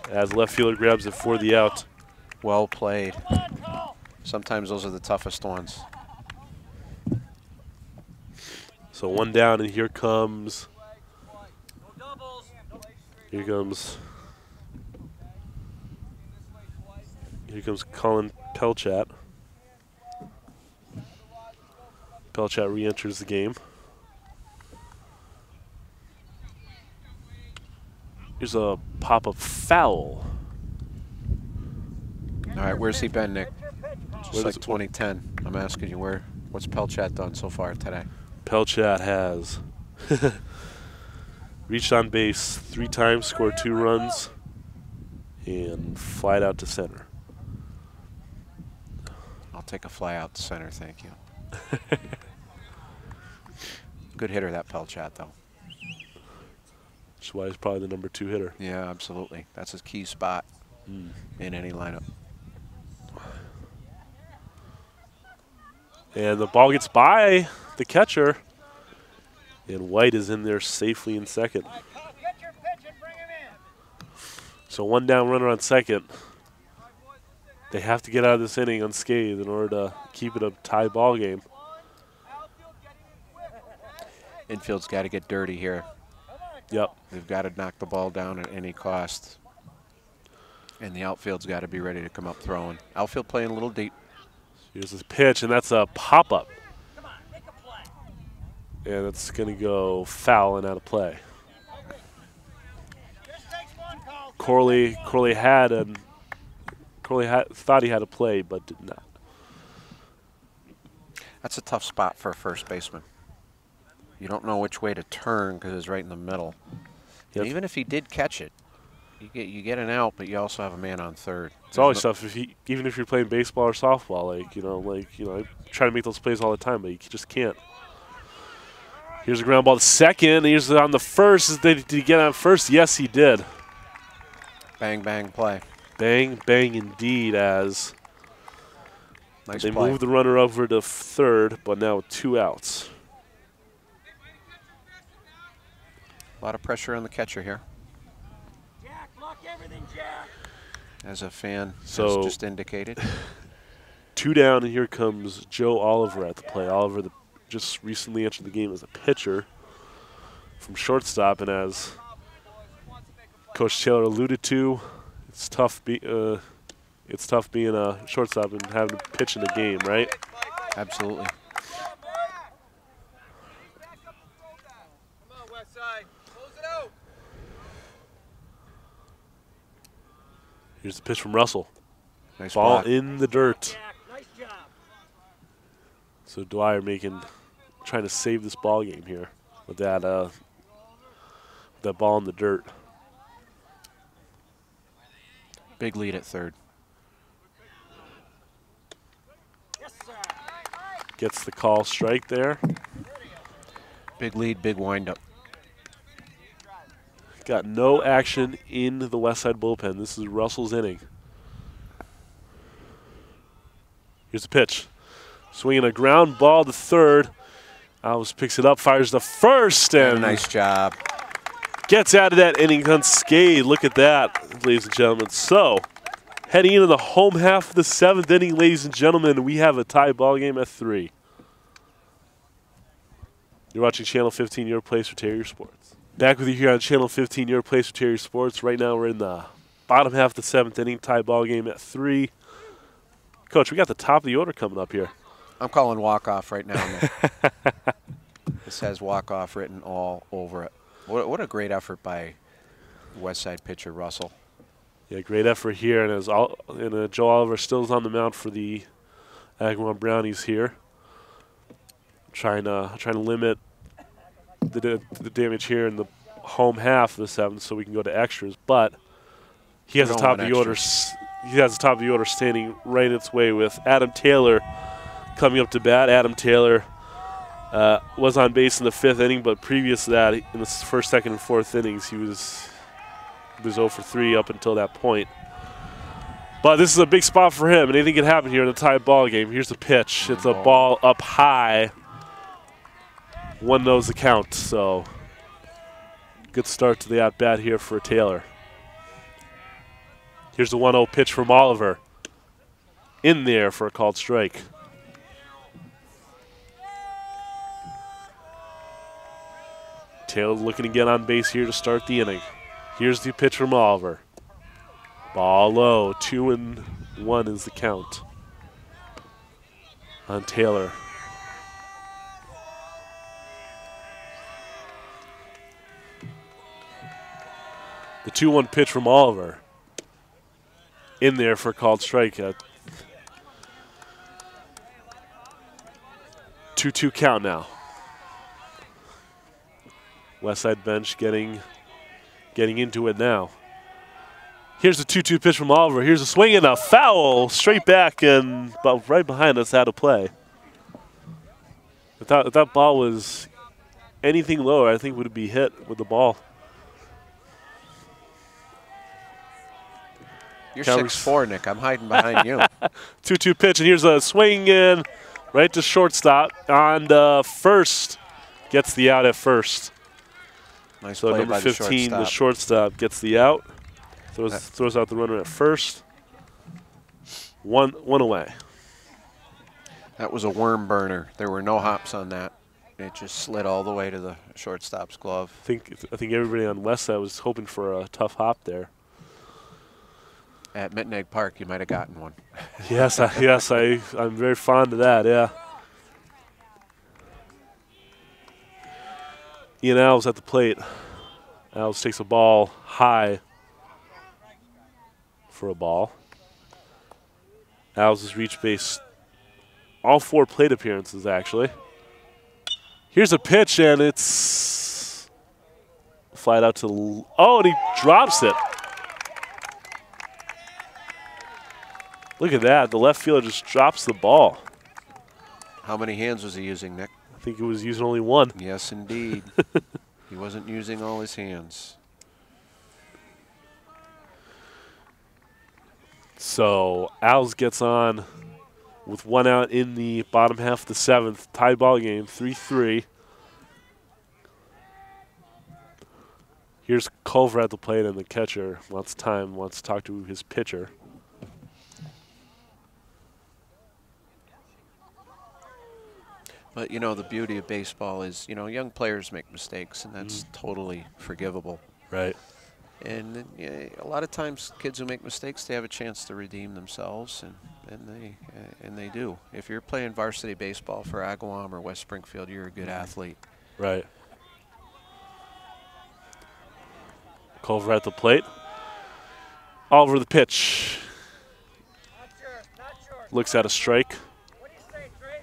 As left fielder grabs it for the out. Well played. Sometimes those are the toughest ones. So one down, and here comes Colin Pelchat. Pelchat re-enters the game. Here's a pop-up foul. All right, where's he been, Nick? Just like it- 2010. I'm asking you, what's Pelchat done so far today? Pelchat has reached on base 3 times, scored 2 runs, and flied out to center. I'll take a fly out to center, thank you. Good hitter, that Pelchat, though. That's why he's probably the number 2 hitter. Yeah, absolutely. That's his key spot in any lineup. And the ball gets by the catcher, and White is in there safely in second. So one down runner on second. They have to get out of this inning unscathed in order to keep it a tie ball game. Infield's got to get dirty here. Yep. They've got to knock the ball down at any cost. And the outfield's got to be ready to come up throwing. Outfield playing a little deep. Here's his pitch, and that's a pop-up. And it's going to go foul and out of play. Corley thought he had a play, but did not. That's a tough spot for a first baseman. You don't know which way to turn because it's right in the middle. Yep. And even if he did catch it, you get an out, but you also have a man on third. It's always tough even if you're playing baseball or softball. I try to make those plays all the time, but you just can't. Here's a ground ball to second. Here's on the first. Did he get on first? Yes, he did. Bang, bang play. Bang, bang indeed as Nice they play. move the runner over to third, but now with 2 outs. A lot of pressure on the catcher here, Jack, lock everything, Jack. as a fan So- has just indicated. 2 down, and here comes Joe Oliver at the plate. Oliver just recently entered the game as a pitcher from shortstop, and as Coach Taylor alluded to, it's tough being a shortstop and having to pitch in a game, right? Absolutely. Here's the pitch from Russell. Nice Ball block. in the dirt. Jack, nice job. So Dwyer trying to save this ball game here with that ball in the dirt. Big lead at third. Yes, sir. Gets the call strike there. Big lead, big windup. Got no action in the West Side bullpen. This is Russell's inning. Here's the pitch. Swinging a ground ball to third. Alves picks it up, fires the first, and Nice job. gets out of that inning unscathed. Look at that, ladies and gentlemen. So, heading into the home half of the 7th inning, ladies and gentlemen, we have a tie ball game at 3. You're watching Channel 15, your place for Terrier Sports. Back with you here on Channel 15, your place for Terrier Sports. Right now we're in the bottom half of the 7th inning, tie ball game at 3. Coach, we got the top of the order coming up here. I'm calling walk-off right now, Nick. This has walk-off written all over it. What a great effort by West Side pitcher Russell. Yeah, great effort here, and Joe Oliver still is on the mound for the Agawam Brownies here, trying to limit the damage here in the home half of the 7th, so we can go to extras. But he has the We don't top of want the order. He has the top of the order standing right in its way with Adam Taylor coming up to bat. Adam Taylor was on base in the 5th inning, but previous to that, in the 1st, 2nd, and 4th innings, he was 0 for 3 up until that point. But this is a big spot for him. Anything can happen here in the tie ball game. Here's the pitch. It's a ball up high. 1 knows the count, so good start to the at-bat here for Taylor. Here's the 1-0 pitch from Oliver. In there for a called strike. Taylor looking to get on base here to start the inning. Here's the pitch from Oliver. Ball low, 2-1 is the count on Taylor. The 2-1 pitch from Oliver. In there for a called strike. 2-2 count now. West Side bench getting into it now. Here's the 2-2 pitch from Oliver. Here's a swing and a foul straight back and right behind us out of play. If that ball was anything lower, I think would be hit with the ball. You're Counters. 6'4", Nick. I'm hiding behind you. 2-2 pitch, and here's a swing in right to shortstop. On first, gets the out at first. Nice So play number by the 15, the shortstop. shortstop, gets the out. Throws out the runner at first. One away. That was a worm burner. There were no hops on that. It just slid all the way to the shortstop's glove. I think everybody on West Side was hoping for a tough hop there. At Mittenegg Park, you might have gotten one. Yes, I'm very fond of that. Yeah. Ian Alves at the plate. Alves takes a ball high for a ball. Alves has reached base all 4 plate appearances, actually. Here's a pitch, and it's flied out to and he drops it. Look at that. The left fielder just drops the ball. How many hands was he using, Nick? I think he was using only one. Yes, indeed. He wasn't using all his hands. So Owls gets on with 1 out in the bottom half of the 7th. Tie ball game, 3-3. Here's Culver at the plate, and the catcher wants to talk to his pitcher. But, you know, the beauty of baseball is, you know, young players make mistakes, and that's totally forgivable. Right. And a lot of times kids who make mistakes, they have a chance to redeem themselves, and they do. If you're playing varsity baseball for Agawam or West Springfield, you're a good athlete. Right. Culver at the plate. Oliver the pitch. Not sure. Looks at a strike. What do you say, Trey?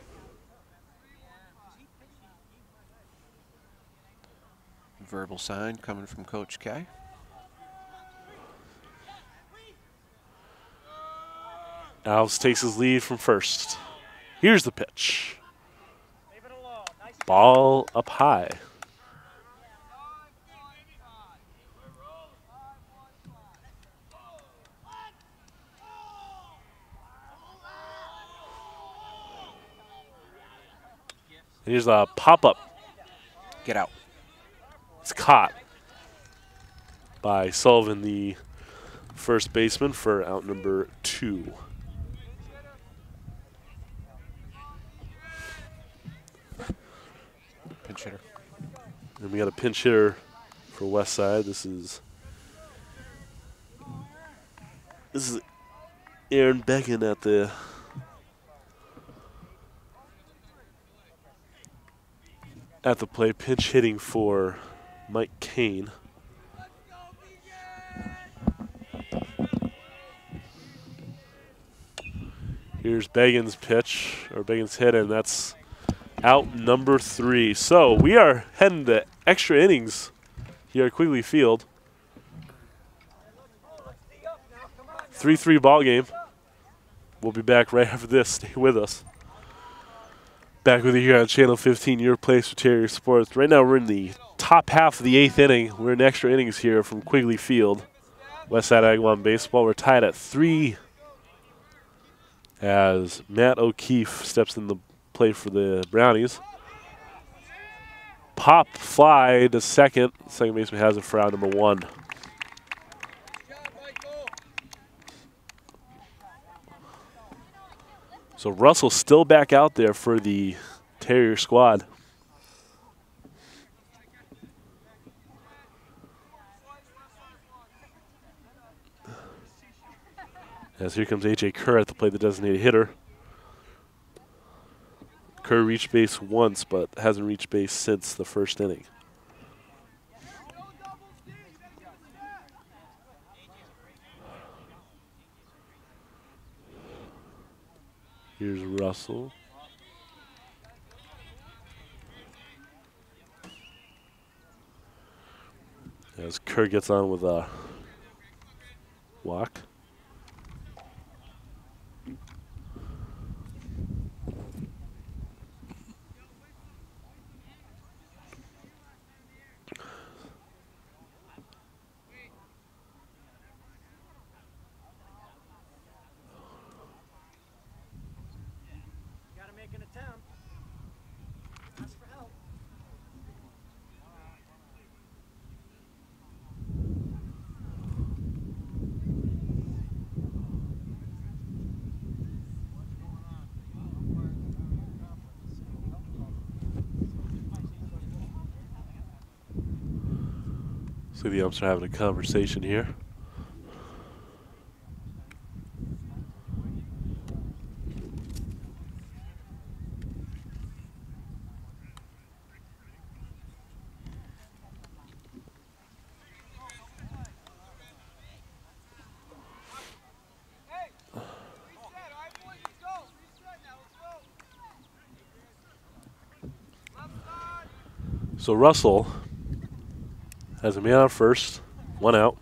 Verbal sign coming from Coach K. Alves takes his lead from first. Here's the pitch. Leave it alone. Nice. Ball up high. Here's a pop-up. Get out. It's caught by Sullivan, the first baseman, for out number 2. Pinch hitter. And we got a pinch hitter for West Side. This is Aaron Beckon at the plate, pinch hitting for Mike Kane. Here's Began's pitch, or Began's hit, and that's out number 3. So we are heading to extra innings here at Quigley Field. 3-3 ball game. We'll be back right after this. Stay with us. Back with you here on Channel 15, your place for Terrier Sports. Right now we're in the top half of the 8th inning. We're in extra innings here from Quigley Field. Westside Agawam baseball. We're tied at 3 as Matt O'Keefe steps in the plate for the Brownies. Pop fly to second. Second baseman has it for out number 1. So Russell still back out there for the Terrier squad. As here comes A.J. Kerr at the plate, the designated hitter. Kerr reached base once, but hasn't reached base since the first inning. Here's Russell. As Kerr gets on with a walk. Gotta make an attempt. Ask for help. So the umps are having a conversation here. So Russell has a man on first, 1 out.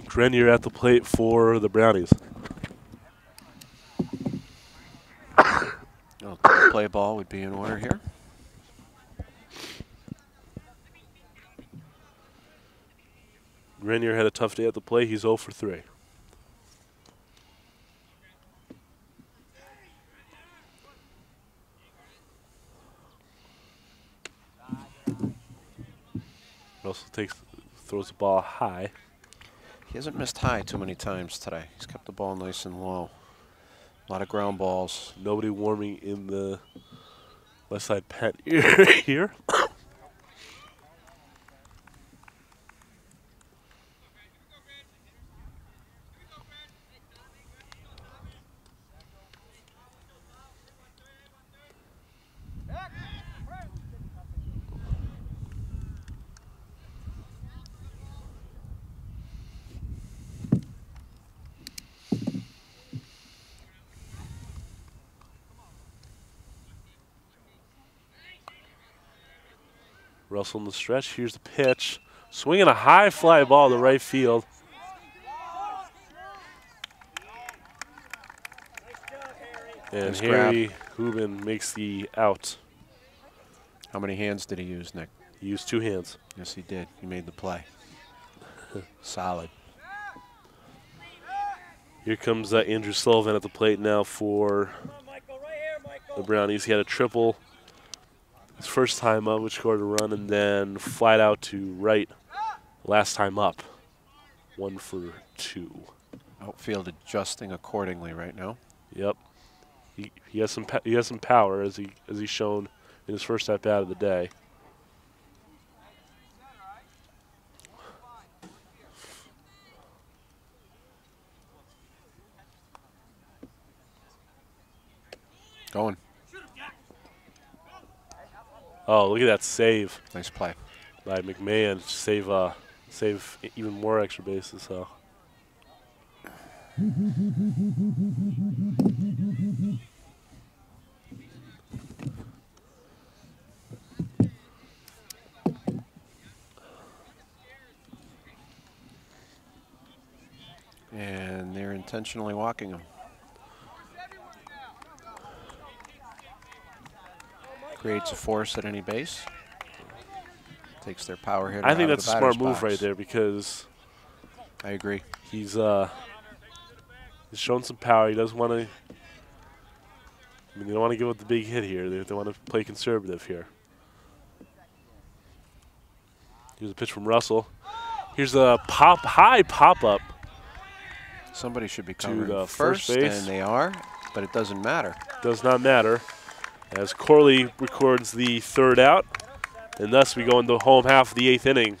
Grenier at the plate for the Brownies. play ball would be in order here. Grenier had a tough day at the plate. He's 0 for 3. Russell throws the ball high. He hasn't missed high too many times today. He's kept the ball nice and low. A lot of ground balls. Nobody warming in the left side pen here. Russell in the stretch. Here's the pitch. Swinging a high fly ball to right field. And Nice Harry Hubin makes the out. How many hands did he use, Nick? He used 2 hands. Yes, he did. He made the play. Solid. Here comes Andrew Sullivan at the plate now for the Brownies. He had a triple his first time up, which scored a run, and then flat out to right last time up. 1 for 2. Outfield adjusting accordingly right now. Yep. He has some power as he's shown in his first at bat of the day. Going. Oh, look at that save Nice play. by McMahon. Save even more extra bases. So. And they're intentionally walking him. Creates a force at any base. Takes their power hitter. I think out of that's the a smart batter's move box. right there because I agree. he's shown some power. He doesn't want to. I mean, they don't want to give up the big hit here. They want to play conservative here. Here's a pitch from Russell. Here's a high pop up. Somebody should be To covering the first, first base. and they are, but it doesn't matter. Does not matter. As Corley records the 3rd out, and thus we go into the home half of the 8th inning.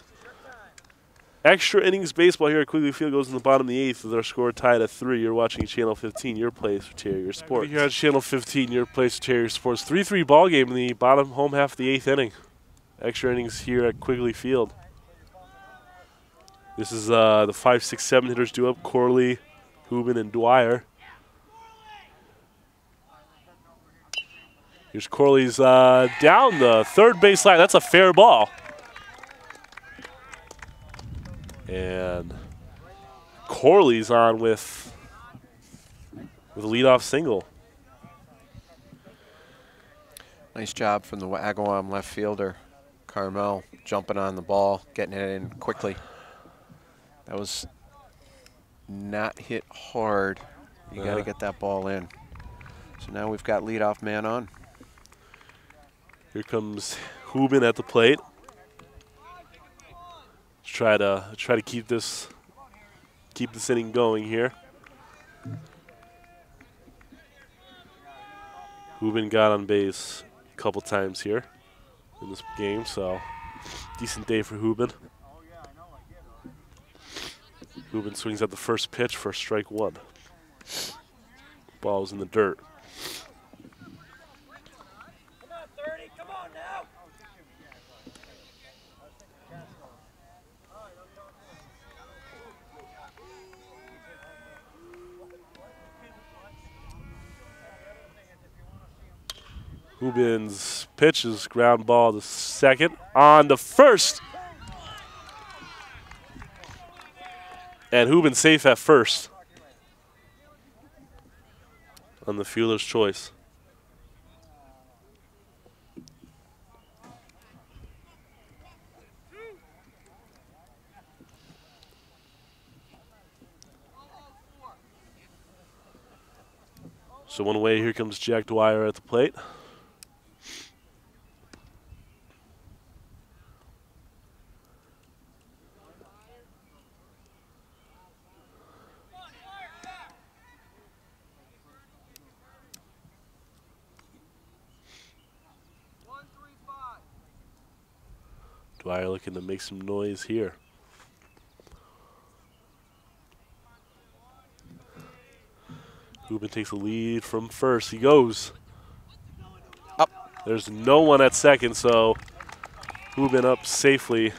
Extra innings baseball here at Quigley Field goes in the bottom of the 8th with our score tied at 3. You're watching Channel 15, your place for Terrier Sports. Here at Channel 15, your place for Terrier Sports. 3-3 ball game in the bottom home half of the 8th inning. Extra innings here at Quigley Field. This is the 5, 6, 7 hitters due up, Corley, Hubin, and Dwyer. Here's Corley's down the 3rd base line. That's a fair ball. And Corley's on with a leadoff single. Nice job from the Agawam left fielder, Carmel, jumping on the ball, getting it in quickly. That was not hit hard. You got to get that ball in. So now we've got leadoff man on. Here comes Hubin at the plate. Try to keep this inning going here. Hubin got on base a couple times here in this game, so decent day for Hubin. Hubin swings at the first pitch for strike 1. Ball's in the dirt. Come on, 30. Come on now. Hubin's pitch is ground ball to second. On to first. And Hubin safe at first on the fielder's choice. So one away, here comes Jack Dwyer at the plate. Dwyer looking to make some noise here. Hubin takes the lead from first. He goes. Up. There's no one at second, so Hubin up safely.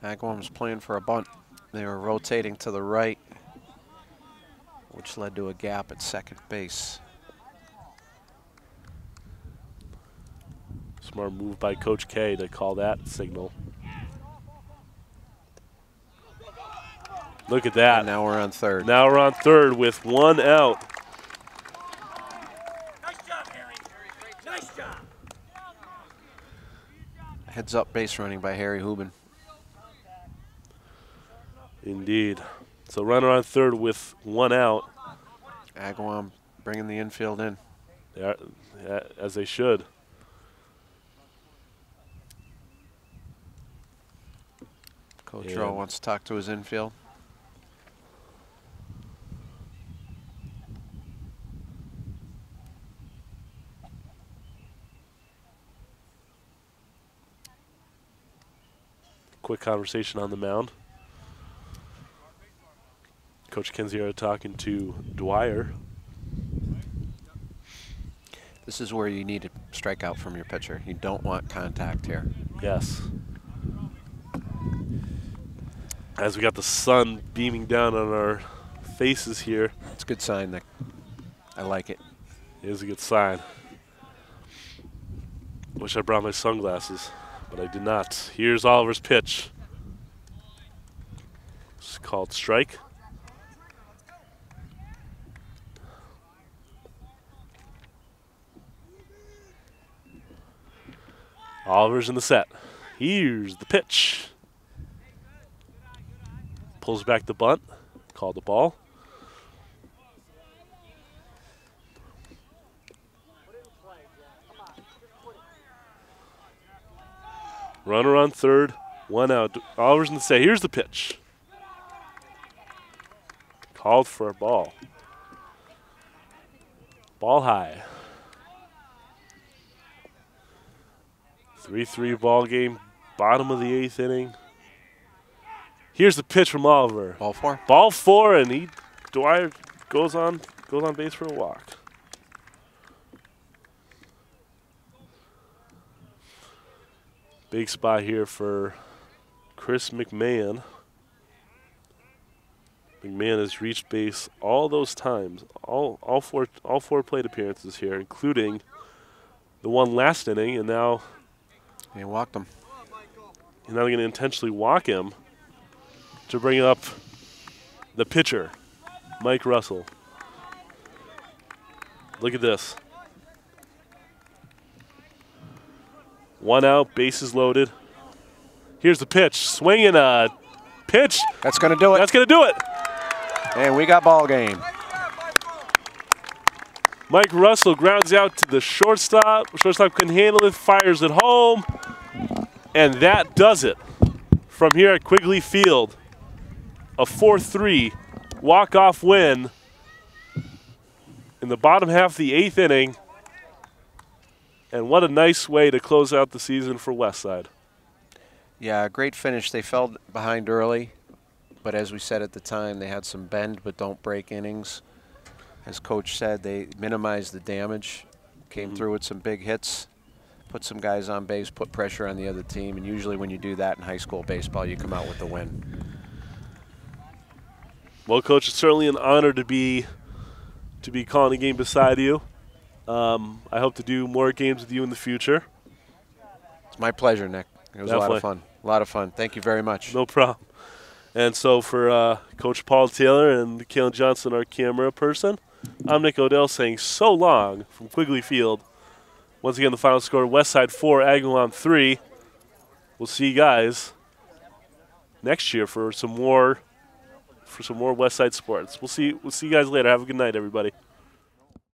Agawam's playing for a bunt. They were rotating to the right, which led to a gap at second base. Smart move by Coach K to call that signal. Look at that. And now we're on third. Now we're on third with one out. Nice job, Harry. Nice job. Heads up base running by Harry Hubin. Indeed. So runner on third with one out. Agawam bringing the infield in. They are, as they should. Coach Rowe wants to talk to his infield. Quick conversation on the mound. Coach Kenziera talking to Dwyer. This is where you need to strike out from your pitcher. You don't want contact here. Yes. As we got the sun beaming down on our faces here. It's a good sign, Nick. I like it. It is a good sign. Wish I brought my sunglasses, but I did not. Here's Oliver's pitch. It's called strike. Oliver's in the set. Here's the pitch. Pulls back the bunt. Called the ball. Runner on third. One out. Oliver's in the set. Here's the pitch. Called for a ball. Ball high. 3-3 ball game. Bottom of the eighth inning. Here's the pitch from Oliver. Ball four. Ball four, and Dwyer goes on base for a walk. Big spot here for Chris McMahon. McMahon has reached base all those times, all four plate appearances here, including the one last inning, and now He walked him. now they're going to intentionally walk him to bring up the pitcher, Mike Russell. Look at this. One out, bases loaded. Here's the pitch. Swinging a pitch. That's going to do it. That's going to do it. And we got ball game. Mike Russell grounds out to the shortstop. Shortstop couldn't handle it, fires it home. And that does it. From here at Quigley Field, a 4-3 walk-off win in the bottom half of the eighth inning. And what a nice way to close out the season for Westside. Yeah, great finish. They fell behind early, but as we said at the time, they had some bend but don't break innings. As Coach said, they minimized the damage, came through with some big hits, put some guys on base, put pressure on the other team, and usually when you do that in high school baseball, you come out with the win. Well, Coach, it's certainly an honor to be calling a game beside you. I hope to do more games with you in the future. It's my pleasure, Nick. It was a lot of fun. A lot of fun. Thank you very much. No problem. And so for Coach Paul Taylor and Kalen Johnson, our camera person, I'm Nick Odell saying so long from Quigley Field. Once again, the final score, Westside 4, Agawam 3. We'll see you guys next year for some more for some more West Side Sports. We'll see you guys later. Have a good night, everybody.